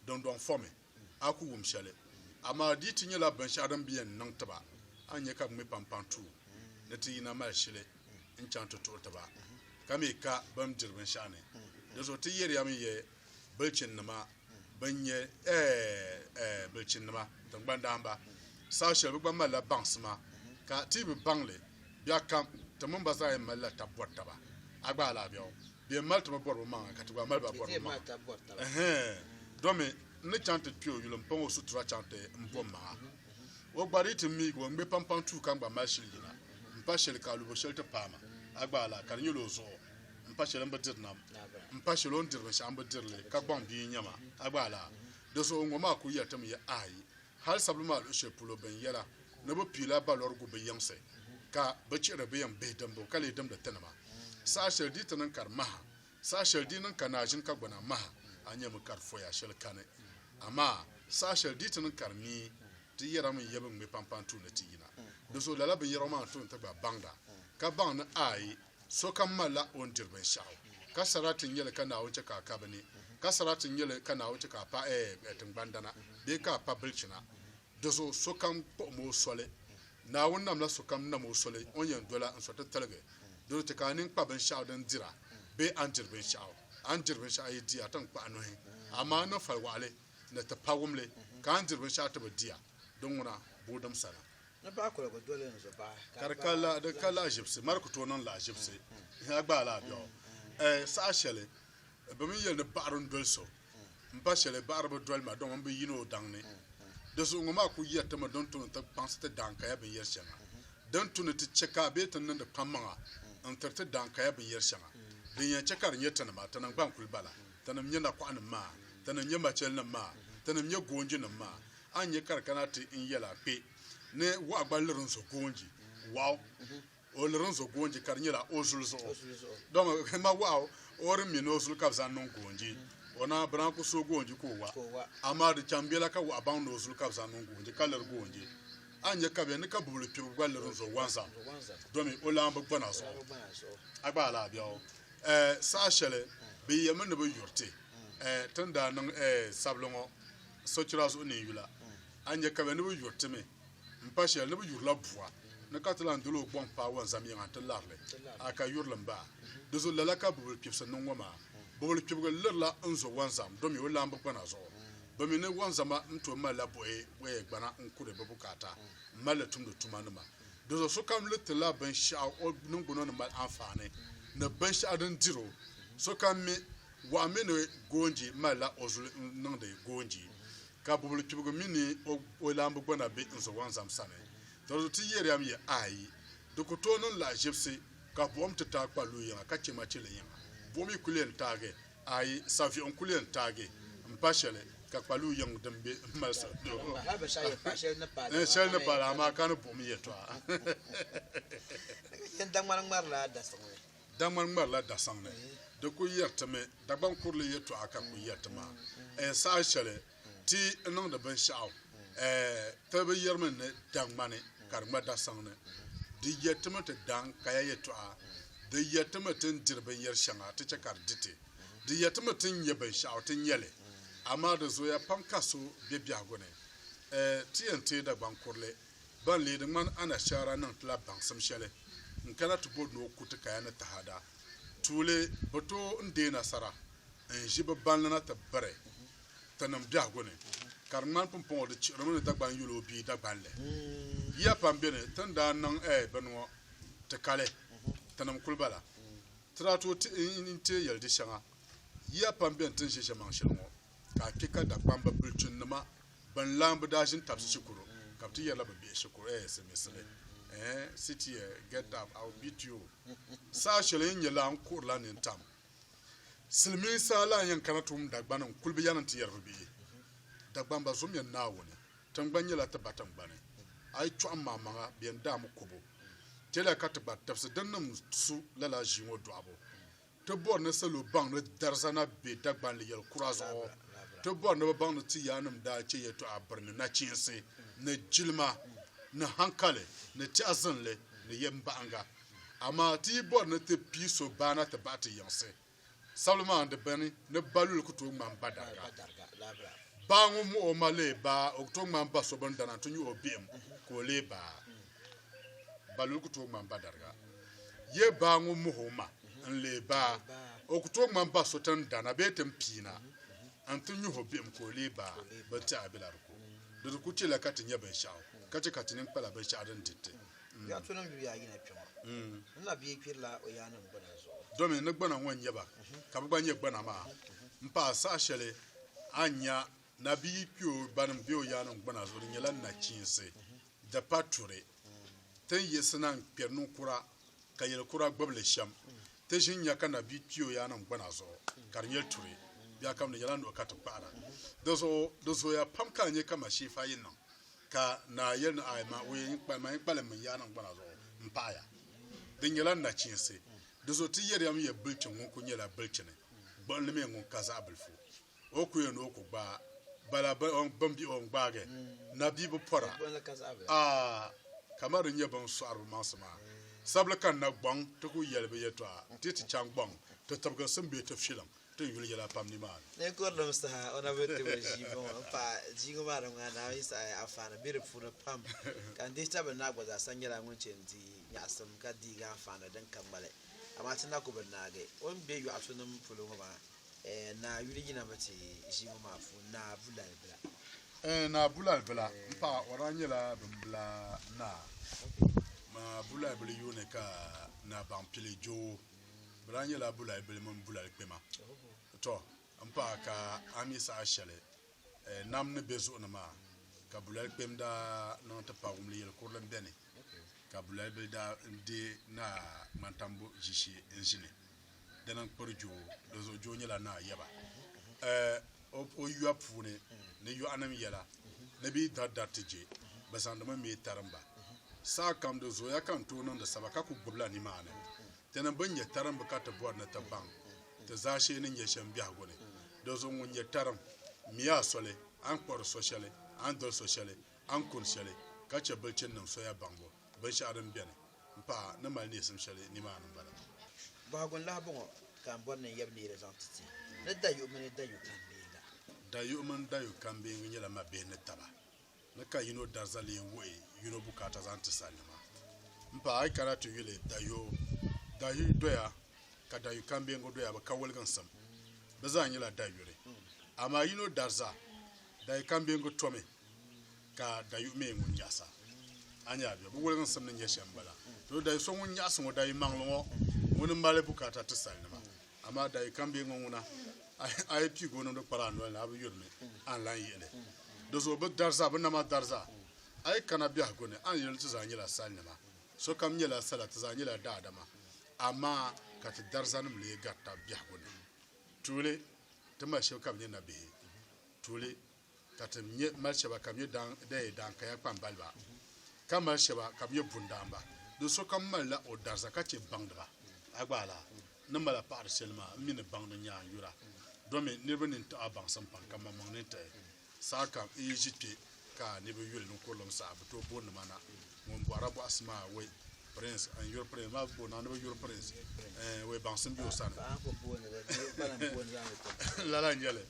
don fome aku wum shele amma dita nya la ban sha dan biyan nan taba anya ka mi pampantu na ti na mal shele in chanto to taba kame ka ban dirbin sha ne da so ti yer ya mi ye bilcin nama ban ye bilcin nama dan gbanda amba sa shel ba mala bangsma ka ti bi bangle ya kam to mun ba sa e mala tabota ba agba la bio bi mal to bor ma ka to ba mal ba bor ma domi ne chante pio yulum pon sutura chante mboma o gbari ti mi go ngbe pampan tu kan ba mal shil yina mpa shel ka lu bo shel te pama agba la kan yulo zo mpa shel mba dirna mpa shel on dirba shamba dirle ka gbon bi nyama agba la do so ngoma ku yatam ya ayi hal sabluma lo shepulo ben yala na bo pila ba lor go be yamse ka ba cire be yam be dambo kale dam da tanama sa shel di tanan kar maha sa shel di nan kana jin ka gbana maha anya mu kar foya shel kane amma sa shel di tanan kar mi ti yara mun yabin me pampantu na tiyina do so lala be yara ma tun ta ba bangda ka bang na ai so kan mala on dirben shaw ka saratin yala kana wuce ka ka bane ka saratin yala kana wuce ka pa tin bandana be ka pa bilchina dozo sokam po mo sole na wonnam la sokam na mo sole onyen dola en sota talge do te kanin pa ben shaw den dira be antir ben shaw yi dia tan pa no he ama no fal wale na ta pawumle ka antir ben shaw ta ba dia don wona bodam sala na ba ko go dole no so ba karkala de kala jipse marko to non la jipse ya gba la bio sa shele be mi yel ne baron dolso mpa shele barba dolma don be yino dangne da su ngoma ku yata ma don tun ta pansta danka ya bin yershanga don tun ta cheka be tan nan da pamma an tarta danka ya bin yershanga din ya chekar nyeta na ma tanan ban kulbala tanan nyana ku an ma tanan nyama chel na ma tanan nya gonji na ma an ye karkana ta in yala pe ne wa gbalirun so gonji wow o lirun so gonji kar nyala ozul so don ma wow or mi no sul kabza non gonji ona branco so gonji ko wa amadu chambela ka wa ban no zul ka zanu gonji kalar gonji anya ka be ne ka bulu pi gwalar zo wanza domi olamba gbana so agba la bia sa shele be yemen no be yurte tanda nan sablongo so chira so ne yula anya ka be ne be yurte me mpa shele ne be yurla bua ne ka tala ndulo gbon pa wanza mi ngata larle aka yurlamba dozo lalaka bulu pi so no ngoma bol kibgo lerla nzo wanzam domi wala mbo bana zo domi ne wanzama nto mala boye we gbana nkure bebukata mala tumdo tumanuma dozo so kam letla ban sha o nunguno na mal afane na ban sha dan diro so kam me wa me ne gonji mala ozul nande gonji ka bol kibgo mini o wala mbo bana be nzo wanzam sane dozo ti yere am ye ai dokoto non la jepsi ka bom tata kwa luya ka chema chile yin bomi kulen tage ay safi on kulen tage mpashele ka palu yang dembe malsa do ha ba shay pashel na pa shel na para ma kan bomi yeto yen dangman marla da sangwe dangman marla da sangne de ko yertame da ban kurle yeto aka ko yertama sa shele ti non da ban shaw tabe yermen ne dangmane karma da sangne di yertame te dang kaya yeto da yatamatin dirban yar shanga ta cakar dite da yatamatin yaban sha'atin yale amma da zo ya fanka su bibiya gune TNT da bankurle ban lidin man ana shara nan tla ban sam shale in kana tubo no kuta kaya na tahada tule bato inde nasara in jiba ban na tabare tanam biya gune karman pompon da chirmun da ban yulo bi da banle ya pambene tanda nan banwo ta kale tanam kulbala trato inte yaldi shanga ya pamben tin shisha manshilmo ka kika da kwamba bulchun nama ban lambu dajin tapsi shukuru kapti yala ba bi shukuru se mesle sit here, get up, I'll beat you. Sashele in your land, Kurlan in Tam. Silmi Sala and Kanatum Dagban and Kulbian and Tierbi. Dagbamba Zumian now, Tangbanya Tabatang Bunny. I tram mamma, be and dam kubo. Tell a catabat, Tafsadanum su Lala Jimo Drabo. To born a salo bang with Darzana be Dagban Yel Kurazo. To born no bang to Yanum da Chia to Aburn, Nachinse, ne Jilma, ne Hankale, ne Chazanle, ne Yembanga. Ama ti born at the piece of Bana the Batty Yanse. Salman the Benny, ne Balul Kutuman Badaga. Bang o Malay ba, Octoman Basoban dan to you obim, Kole ba. Balukutuman Badarga. Ye bang o Muhoma, and le ba, Octoman Basotan dan a betem pina, and to you obim Kole ba, but Tabilarco. The Kutila Katin Yabenshaw, Katakatin and Palabesha identity. You are to know you are in a not be Pilla or Yanam Bonazo. Domin Nagana one yaba, Kabanya Banama, Mpa Sashele, Anya, Nabi Pio Banam Bio Yanam Bonazo, in Yalana Chinse, the Pature, 10 years Sanang Piernukura, Kayakura Boblesham, Teshin Yakana Bi Pio Yanam Bonazo, Carniel Ture, Yakam the Yalando Catapara. Those were Pamka Yakama Shifaino, Ka na yen I ma we by my Parliament Yanam Bonazo, Mpaya. Then Yalana Chinse. Dozo ti yeri am ye bulche ngonko nyela bulchene bon le me ngon kazabelfu oku ye no ko ba bala ba on bambi on baage na bibo pora kamaru nye bon so armansama sabla kan na gbon to ku yelbe yetwa titi chang gbon to tabga sembe to filam to yuli yela pam ni man ne ko dum sta ona bete we jibon pa jigo mara ngana isa afana beautiful pam kan this tab na gwaza sanyara ngunche ndi nyasam ka diga afana dan kambale amatina ko benage on be yu asunum fulo ma na yuri gina mace shi ma fu na bulal bla na bulal bla mpa oranyela bla na ma bulal bla yone ka na bampile jo branyela bulal bla mon bulal pema to mpa ka amisa ashale namne bezo na ma ka bulal pemda non ta pa umli yel kurlan bene ka bulal da de na mantambo jishi engine denan porjo dozo jonyela na yaba o yu apune ne yu anam yela ne bi dadatije basandama me taramba sa kam dozo ya kan to non da sabaka ku bubla ni mane denan banye taramba ka ta bor na tabang te zashe ne yeshem biya gone dozo ngunye taram miya sole an por sociale an dol sociale an kun sociale ka ce bulcin nan so ya bango ban sha'aran biyan pa na mal ne sun shale ni ma nan bala ba gon la bon kan bon ne yabni da zantiti na da yu mun da yu kan benga da yu mun da yu kan benga nyala ma be ne taba na ka yino darzali we yino bukata zanti salima mpa ai karatu yule da yu doya ka da yu kan benga doya ba kawal gan sam ba za nyala da yure amma yino darza da yu kan benga tome ka da yu me ngun jasa anya bi bu wolgan sam nan yeshe ambala to da so ngun yaso mo dai manglo woni male bukata to salima amma da kambe ngona ay pi gono do parano na bu yurme an lan yele do so be darza be na ma darza ay kana biya gone an yele to zanyela salima so kam nyela salat zanyela da adama amma ka ta darza num le gatta biya gone tule to ma she kam ne na be tule ka ta nye mal sheba kam ye dan ka ya pambalba kama sheba kamye bundamba do so kamala o darza ka che bangdaba agbala namala par selma mine bangdo nya yura do me ne benin ta abang sampan kama monete saka ejite ka ne be yule no kolom sa to bon mana mon boarabo asma we prince an your prince ma bo na ne be your prince we bang sam bio sana la la nyale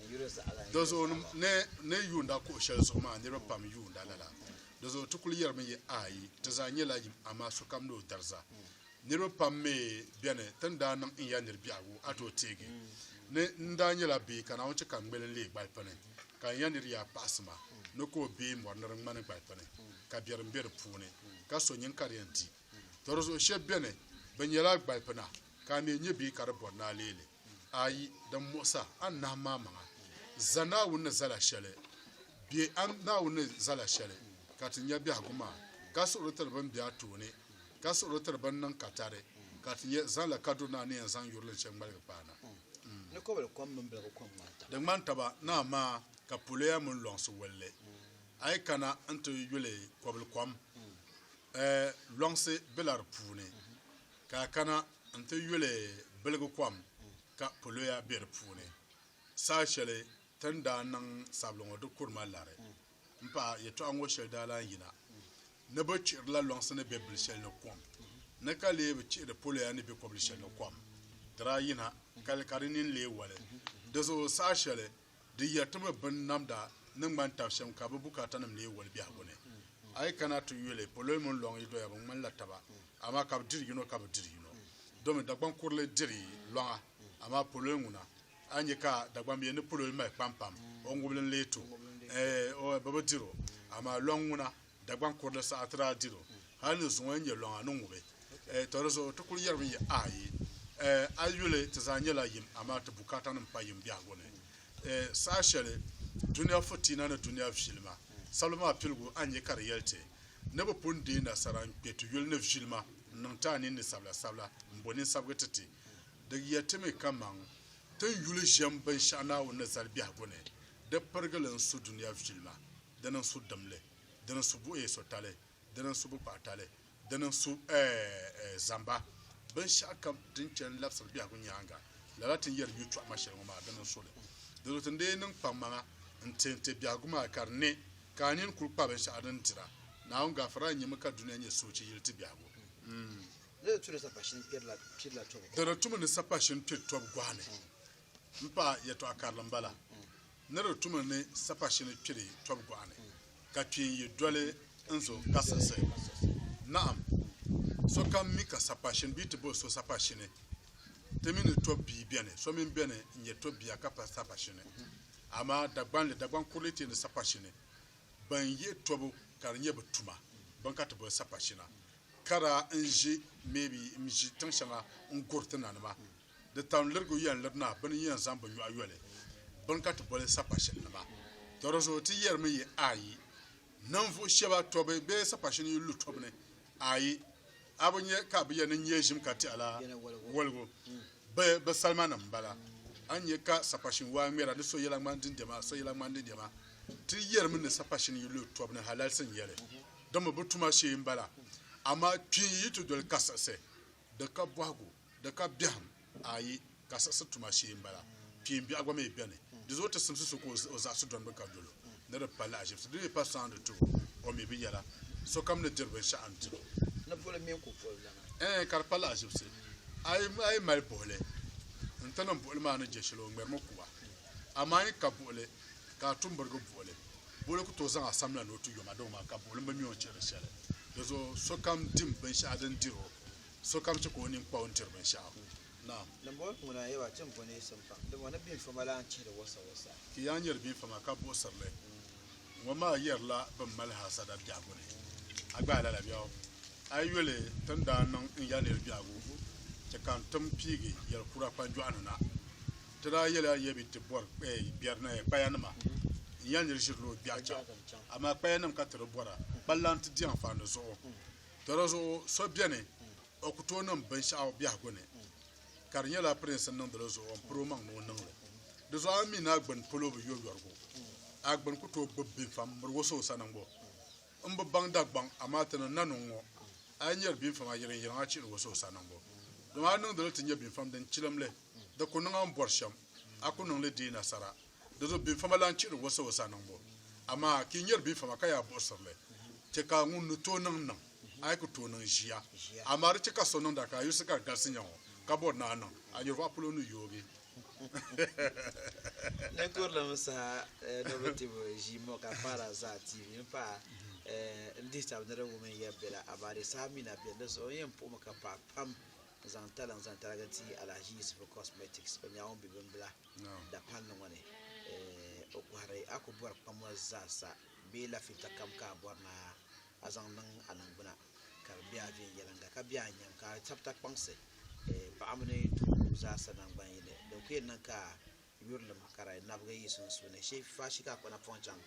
do so ne yunda ko shel so ma ne be pam yunda la dozo tukuli yarme ye ayi tazanye la ama so kam no darza niro pamme biane tanda nan in ya nirbiago ato tege ne ndanye la bi kana wonche kan gbelen le gbal pane kan ya nirya pasma no ko bi mo nan man gbal pane ka biar mber pune ka so nyin karianti torozo she biane banyela gbal pana ka ne nye bi karbon na lele ayi dan musa an na mama zana wunna zala shale bi an na wunna zala shale katinya bi aguma ka so rotar ban biya tone ka so rotar ban nan katare ka tiye zan la kaduna ne zan yurle chen mal pa na ne ko bel kom mbel ko kom mata de man taba na ma ka puleya mun long so welle ay kana anto yule ko bel kom longse belar pune ka kana anto yule belgo kom ka puleya ber pune sa shele tanda nan sablongo do kurma lare mpa yeto ango shel dala yina ne ba ci la longse ne be bil shel no kom ne ka le be ci de puleya ne be ko bil shel no kom dra yina kal karinin le wale da zo sa shele da ya tuma ban namda nan man tafshem ka bu bukata nam le wal biya gone ay kana to yele polo mon long yi do ya man la taba ama ka dir yino ka dir yino do me da gban kurle diri longa ama polo nguna anye ka da gban ye ne polo mai pam pam o ngublen leto o baba diro ama longuna da gban kurle sa atra diro halu so wanye longa no ngube to so to kul yarbi ayi ayule tazanyela yim ama to bukata nam pa yim biya gone sashele duniya fotina na duniya filma salma pilgu anye kar yelte ne bo pundi na saran petu yul ne filma nan tani ni sabla mboni sabgati da yatime kaman tan yul jam ban shana wa nazar biya gone da pargalan su duniya filma da nan su damle da nan su buye so tale da nan su bu patale da nan su zamba ban shakam dincen lapsal biya gun yanga lalatin yar yutu amashel ma da nan so le dolotin de nan pamma ntente biya guma karne kanin kulpa ban sha'adan tira na on gafara nyi maka duniya ne soci yilti biya go ne ture sa pashin pirla to da tumu ne sapashin pit to gwane mpa yeto akarlan bala ne tumu ne sapashin piri to gwane ka pin yi dole enzo kasase na'am so kam mika sapashin bitu bo so sapashin temini to bi biane so min biane nye to biya ka pa sapashin ama dagban kuliti ne sapashin ban ye tobo karnye butuma ban ka to bo sapashina kara nji maybe mji tanshanga ngortana ma de tan lergo yan lerna ban yan zamba yu ayole ban ka to bo sapashin ma torozo ti yer mi ayi nan fu sheba tobe be sapashin yu lutobne ayi abunye ka biya nan yejim ka ti ala walgo be salman mbala anye ka sapashin wa mera de so yela mandin dema so yela mandin dema ti yer min sapashin yu lutobne halal san yele dama butuma she mbala ama pi yitu dol kasase de ka bwago de ka biam ayi kasase tuma she mbala pi bi agwa me biane de zo te simsu su ko o za su don ba ka dolo ne de pala ajib so de pas sans de tout o me bi yala so kam ne dirbe sha anti na bole men ko fo la kar pala ajib se ay mal bole ntanam bole ma na jeshilo ngber mo kuwa amani ka bole ka tumburgo bole ku to zan asamla no tu yoma do ma ka bole ba mi o chere shere zo so kam dim ban sha dan diro so kam ci ko ni pa on tir ban sha na bole muna yawa cin ko ne san fa da wani bin fa mala an ci da wasa ki yanyar bin fa ma ka bo sarle wa ma yerla ban mal hasada biagone agba la biawo ayole tanda nan in ya ne biago ce kan tum pigi yar kura pa juana na tira yela yebi te bor bierna e payanma yanir shirlo biacha ama payanam ka tere bora ballant di enfant de so torozo so biene okuto nam ban sha biagone kar yela prince nan de zo on pro man no nan le de zo amina gban polo bu yo yorgo agban ku to bobbi fam mur so sanango mbo bang dagbang amata na nanongo anyar bin fam ayirin yirin achi no so sanango do ma nan de tin yebin fam den chilamle de ko nan borsham akunon le dina sara de zo bin fam lan chi no so sanango ama kin yer bin fam ka ya bosorle te ka ngun to nan nan ay ko to nan jia amar te ka so nan da ka yusika garsinyo ka bod na nan anyor va pulo no yogi d'accord la masa novativo jimo ka para za tv pa ndista bnere women yebela abare samina bela so yem po maka pa pam zantala gati alaji for cosmetics onya on bibembla da pan ngone okuhare akubor pamwa zasa bela fita kam ka borna azan nan ananguna karbia vin yelanga ka bia nyam ka chapta kwanse pa amne zasa nan banyile donc yen ka yurlam kara nabga yisun sune she fashi ka kona poncham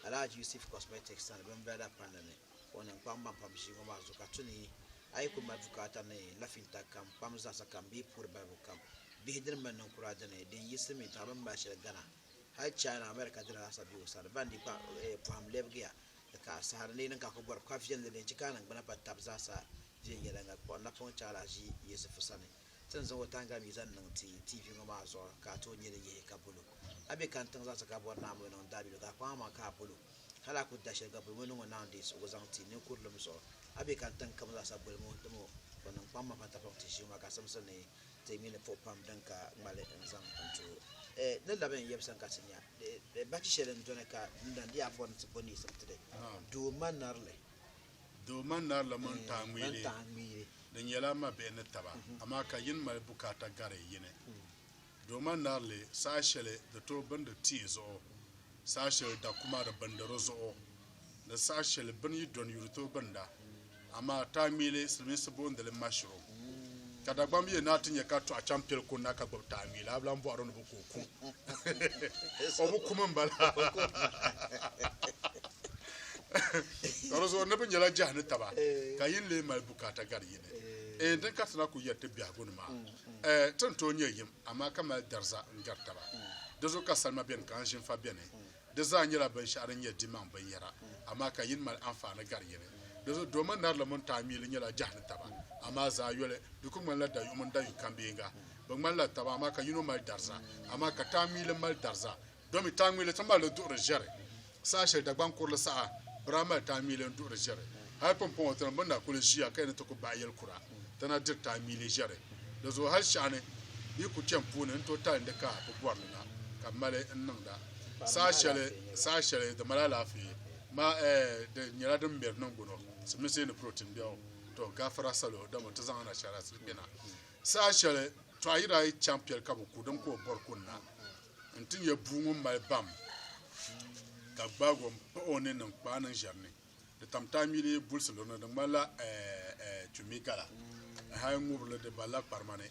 alaji Yusuf Cosmetics and bembla panane wannan kwan ban pam shi ma zo ka tuni ai kuma bukata ne lafinta kam pam za sa kam bi pur ba kam bi hidin man nan kura da ne din yismi ta ban ba shi gana har China America da sa bi usar ban di pa pam lebgiya ka sahar ne nan ka ko bar ka fiyan da ne cika nan bana patab za sa jin yalan ga ko na fon chala shi yesu fusane san zo tanga mi zan nan TV ma zo ka to ne ye ka bulu abe kan tan za ka bar na mu nan dabi ga kwa ma ka bulu hala ku da shi ga bulu mun nan da su zan ti ne kurlum so abe kan tan kam za sa bulu mu to wannan kwa ma fata fata shi ma ka samsan ne te mi ne fo pam dan ka male en zan anto ne la ben yebsan ka sinya ba ci shelen to ne ka ndan dia fon ci boni samtide do manarle man ta ngwire dan yala ma be ne taba amma ka yin mal bukata gare yine do manarle sa shele da to banda ti zo sa shele da kuma da bandaro zo da sa shele ban yi don yurto banda amma ta mile sulmi sabon da le mashro kada gbam ye na tinye ka to a champion ko na ka gbam ta mile ablan bo aron bu ko ku o bu kuma mbala Torozo ne bin yala jahne taba ka yin le mal bukata gar yine dan ka tana ku yette biya gon ma tan to nye yim amma kama darza ngar taba da zo ka salma ben kan shin fa ben da za nyira ban sharan ye diman ban yara amma ka yin mal amfana gar yine da zo do man nar la mon ta mi le nyala jahne taba amma za yole du ko man la da yu mon da yu kambe nga ban man la taba amma ka yino mal darza amma ka ta mi le mal darza do mi ta mi le tamba le do rejere sa she da ban kur le sa Brahma ta miliyan dura jere har pompon tan banda kula jiya kai ne to ko bayel kura tana dirta miliyan jere da zo har shane yi ku tempo ne to ta inda ka bu borna kamale nan da sa shele da malala fi ma da nyara da mer nan gono su mi sai ne protein biyo to gafara salo da mu ta zana shara su bina sa shele to ayira champion ka bu kudin ko bor kunna antin ya bungun mai bam ka gbago one nan kwanan jarne da tamtami le bulselo na mala tumikala ha ngublo de bala parmane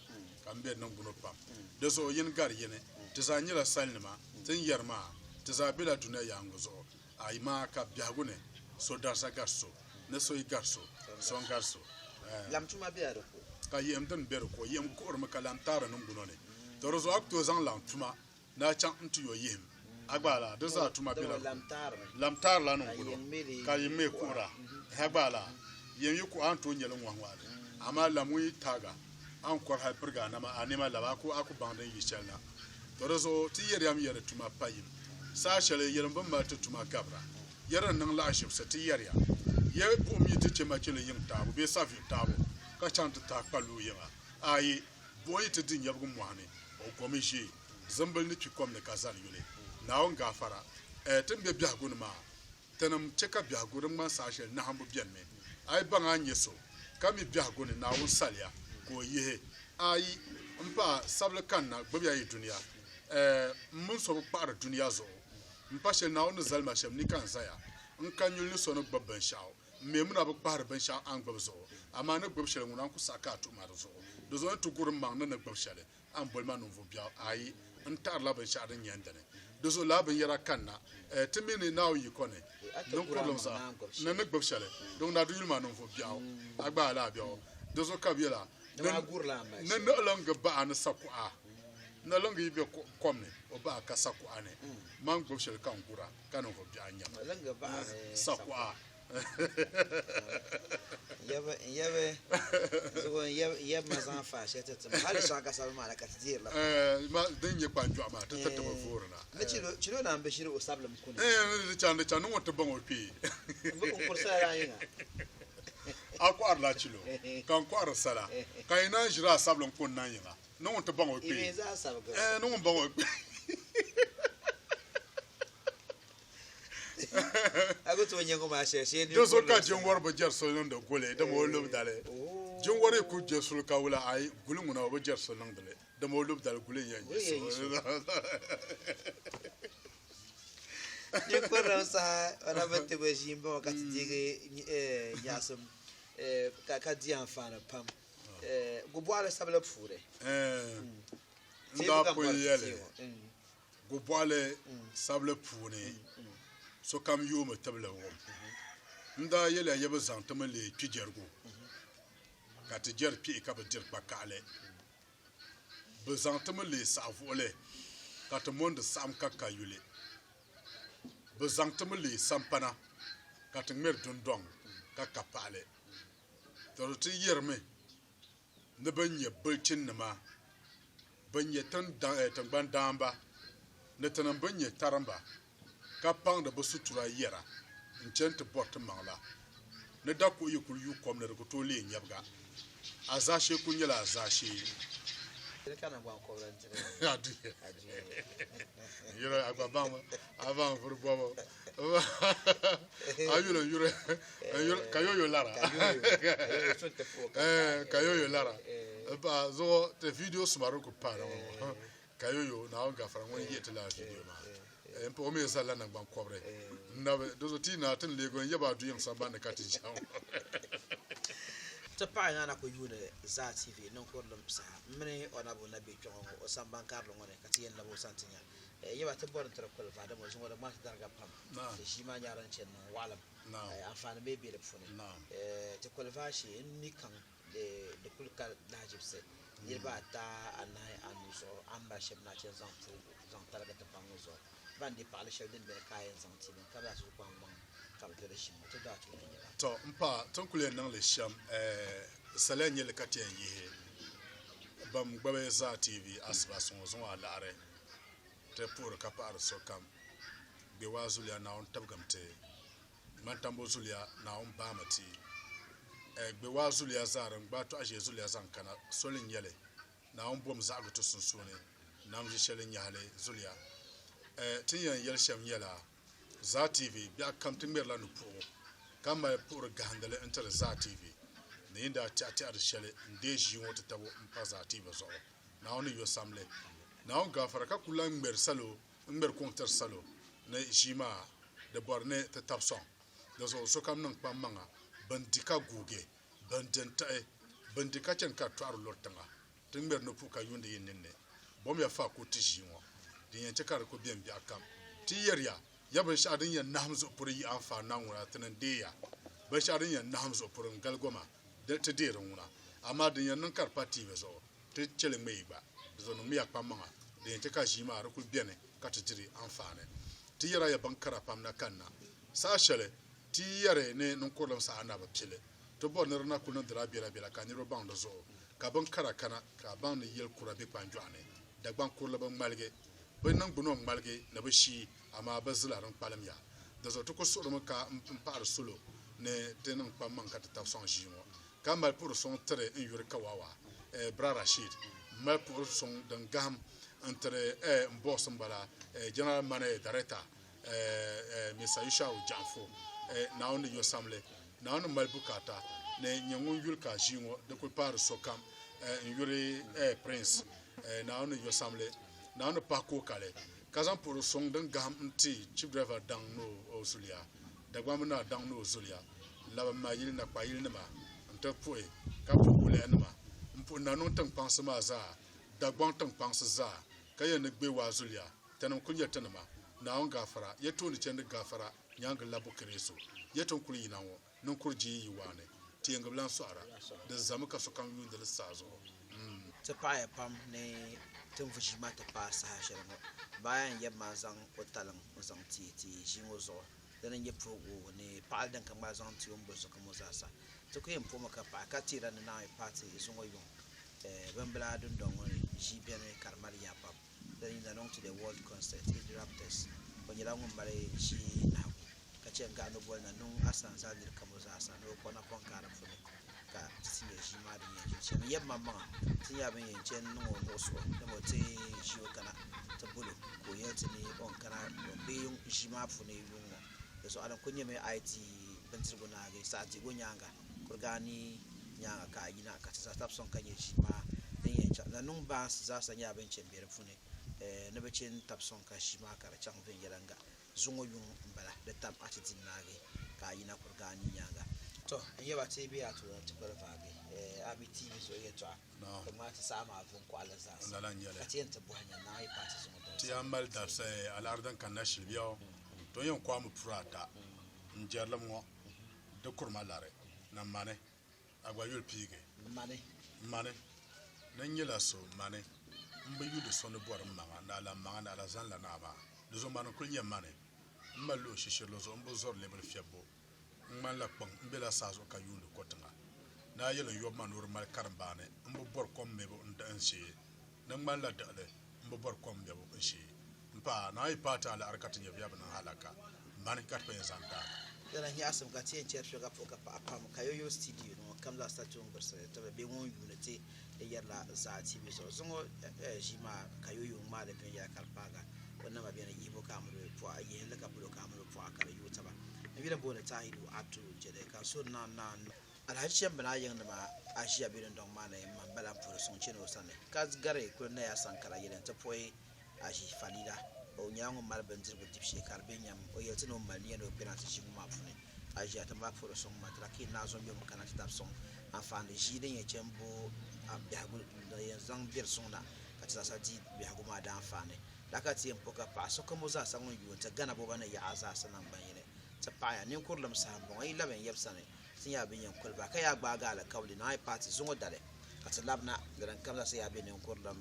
kambe nan guno pam de so yin gar yene de sa nyira salnima tin yarma de sa bila duna yangozo ay ma ka biagune so darsa garso ne so i garso so garso lam tuma biya do ka yem tan bero ko yem ko ma kalam tara nan guno ne to rozo akto zan lam tuma na chan ntu yo yem agbala de za tuma bila lamtar la non gudo ka yime kura agbala yen yuko anto nyelo ngwangwale ama lamui taga an kor ha purga na ma anima la ko aku bande yichelna to rezo ti yer yam yer tuma payim sa shele yer mbamba to tuma kabra yer nan la ashib sa ti yer ya ye bu mi ti chema chele yin tabu be sa fi tabu ka chant ta palu yema ayi boy ti din yabgu muhane o komishi zambal ni pikom ne kazal yule nawon gafara tun be biagun ma tanam cheka biagun ma sashel na hambu bianme ai banga nyeso kami biagun na won salya ko ye ai mpa sable kanna gbabya yi duniya mun so par duniya zo mpa shel na won zalma shem ni kan saya in kan yul ni so no gbabban shawo me mun abu par ban shawo an gbab zo amma na gbab shel ngunan ku saka tu ma zo do zo to gurin ma na gbab shel an bolma no vo bia ai in tar la ban shawo nyandane dozo labin yara kanna timini nawo yikone non problem sa na ne gbab shale donc na dul ma non fo biaw agba la biaw dozo kabiela na no longa ba an sakwa na longa yibe komne o ba ka sakwa ne man gbab shale kan kura kan fo bia nyam longa ba sakwa yabe so yeb ma zan fa shete tuma hali shaka sabe ma ka tidir la ma den ye kwanjo ma ta ta ba forna ne chilo na ambe shiro usable mkune ne chande no to bango pi bu ko sa ya yinga akwar la chilo kan kwar sala kaina jira sable mkune na yinga no to bango pi ibe za sabe no bango pi ago to nyengo ma sheshe ni dozo ka jongwar ba jar solon da gole da mo lub dale jongwar ku je sul ka wala ay gulu nguna ba jar solon dale da mo lub dale gule yan ni ko rosa ona bete ba jimbo ka tige nyasum ka di enfant pam go boire sable fure nda ko yele go boire sable fure so kam yuma tabla wo nda yele yebe zang teme le pijergo ka te jer pi ka be dir pakale be zang teme le savole ka te monde sam ka kayule be zang teme le sampana ka te mer dondong ka kapale to te yerme ne banye bulchin nama banye tan ban damba ne tan banye taramba ka pang de busutura yera nchente bot mangla ne da ko yikul yu kom ne ko to le nyabga azashe kunyela azashe kana gwa ko rente adu yura agbabam avant pour bobo ayulo yura kayoyo lara kayoyo lara ba zo te video smaru ko para kayoyo na on gafara won yete la video ma en po me sala na gban kobre na do ti na tin lego yaba du yan samba na kati jaw ta pa na ko yune za tv non ko dum sa mene ona bo na be jongo o samba karlo ngone kati en labo santinya yaba ta bor tra ko fa da mo zungo da ma darga pam shi ma nyaran chen no wala afana be be le fune te ko fa shi en mi kan de kulka lajibse yirba ta anai anuso amba shebna chen zan fu zan targa ta panguzo bandi pa le shedin be kayan zan tin ka da su kwa man ka da shi to da to ne to mpa ton kule nan le sham salanye le katien yi bam gbabe za tv asba son zon ala are te pour kapar so kam be wazulia na on tabgamte man tambo zulia na on bamati gbe wazulia zaran gba to aje zulia zan kana solin yele na on bom za gutu sunsune nam je shele nyale zulia tinyan yel sham yela za tv bi akam timberla no pro kama pour gahandale inter za tv ne inda ti ar shele ndeji wota tabo mpa za tv zo na on yo samle na on gafara ka kula ngber salo ngber konter salo na jima de borne te tapson da so kam nan pa manga bandika guge bandika chen ka twar lortanga tingber no puka yunde yinne bom ya fa ko tijimo din yan tekar ko bien bi akam ti yerya ya ban shadin yan nahmzo puri anfa nan wura tanan deya ban shadin yan nahmzo purin galgoma da ta derin wura amma din yan nan karpati bezo te chele meiba zo no miya pamanga din yan tekar jima ar ko bien ka tijiri anfa ne ti yera ya ban karapam na kanna sa shele ti yare ne non ko lam sa anaba pile to bo ne rna kuno dra bela ka ni ro ban do zo ka ban kara kana ka ban ne yel kura be kwanjwane da ban kurla ban malge ban nan buno malge na bashi amma bazilaran palamya da zo to ko so do ka mpar solo ne tenan pamman ka ta son jimo ka mal pour son tre in yuri kawawa bra rashid mal pour son dan gam entre mboss mbala general mane dareta misayisha u janfo na on yo samle na on mal bukata ne nyangun yulka jingo de ko par sokam yuri prince na on yo samle na on pa ko kale kazan pour son dan gam nti chief driver dang no osulia da gwamna dang no osulia la ma yil na pa yil na ma nta poe ka po kule na ma mpo na non tan pense ma za da gwang tan pense za ka ye ne gbe wa osulia tanam kunya tanama na on gafara yeto ni chende gafara nyanga labo kreso yeton kuli yinawo non kurji yiwane tiyenga blan soara da zamuka so kan yun da sazo ta paya pam ne tun fushi mata pa sa hashirin bayan yamma zan kotalan zan titi jingo zo dan ye progo ne pal dan kan ba zan ti on bozo kan zasa to ko yin poma ka pa ka tira na na party zungo yon ban bla dun don woni jibene karmal ya pam dan ina non to the world concert in raptors ko nyala ngum bare shi na ka ce ga no bol na non asan zalir kan zasa no ko na kon kara fune ka siye shi ma da yake ce yamma ma tin ya ban yance no no so da mo te shi kana ta bulu ko yati ne on kana be yun shi ma fune yun da so alan kunye mai IT bantir gona ga sati gonyanga kurgani nyanga ka yina ka ta tapson kanye shi ma din yance da nun ba su za su nya ban ce bere fune na bacin tapson ka shi ma kara can vin yalanga zungo yun bala da tab atitin nage ka yina kurgani nyanga to yaba te biya to ta barfa ga abi tv so ye to kuma ta sama afun kwala sa ka ce ta buhanya na ai party so to ti amal da sai alardan kan na shilbiyo to yon kwa mu prata njerlam ngo de kurma lare na mane agwa yul pige mane na nyela so mane mba yude so ne bor manga na la manga na la zan la na ba de zo mane kul nya mane mba lo shishir lo zo mbo zor le bel fiabo man la pang mbela sa zo ka yulu kotanga na yelo yob man normal karambane mbo bor kom mebo ndan shi na man la dale mbo bor kom mebo shi mpa na ipata la arkatin ya biaba na halaka mane kat pe zanta dana hi asam ka tie cher shoga foka pa apam kayoyo studio no kam la station bursa to be won unity e yalla za tv so zongo jima kayoyo ma da bin ya kalpaga wannan ma bena yibo kamru po ayi la ka bulo kamru po akara yuta ba mi da bona tahidu atu jede ka so na alhaji bana yin da ma ashiya birin don ma na yamma bala furu sun cino sanne ka gare ko na ya sankara yidan ta poyi ashi falida o nyango mal banjir bu dip shekar benyam o yeltino maliya no penalty shi ma fune ajiya ta ma furu sun matra ki na zo biyo kana ta son afan da shi den ya cembo abiagu da yanzan bir suna ka ta sa ji biagu ma da afane laka ti empoka pa so ko moza sa ngon yu ta gana bo bana ya aza sanan banyene ta paya nin kurlam sa bon ai laben yebsane sun ya bin yan kulba kai ya gbaga ala kawli na ai party zungo dale ka ta labna da ran kamza sai ya bin yan kurlam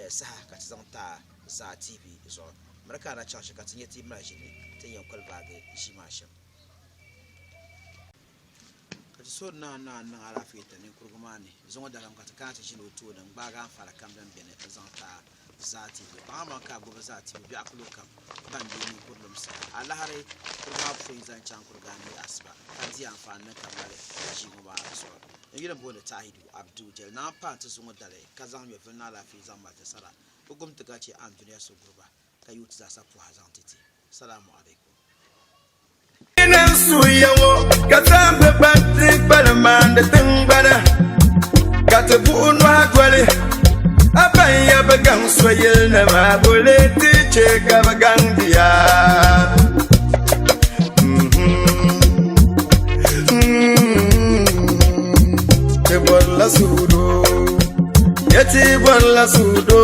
sa ka ta zanta za tv so marka na chashi ka tinye ti mra shi ne tin yan kulba ga shi ma shi ka ti so na ala fita ne kurguma ne zungo dale ka ta kana shi no to dan gbaga fara kamdan bene zanta zati ba ma ka gobe zati bi akulu kam ban da ni kullum sa alhare kurma fun zan can kurgani asba kan ji amfani kamar shi mu ba so gidan bole tahidu abdul jel na panta sun wadare kazan me fina lafi zan ba ta sara hukum ta gace an duniya su gurba kayu ta sa fu hazan titi assalamu alaikum inan su yawo ka tambe patrick balman da tingbada ka ta bunu agwale abaya bagang soyel na mabule tiche ka bagang dia te bolla sudo yati bolla sudo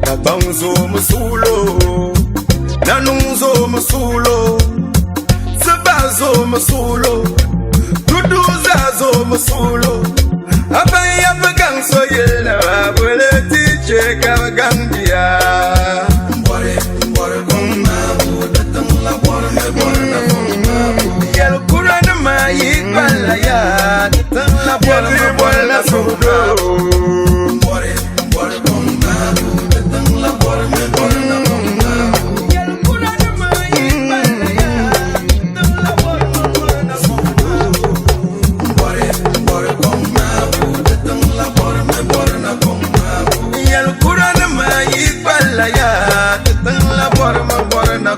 ka banzo musulo nanunzo musulo sabazo musulo Duduzazo musulo abaya bagang soyel na mabule tiche ka bagang dia mbore gomma budatang la bora na yel kurana mai balaya datang la bora na sudo mbore gomma budatang la bora na yel kurana mai balaya datang la bora na sudo yel kurana mai balaya datang la bora na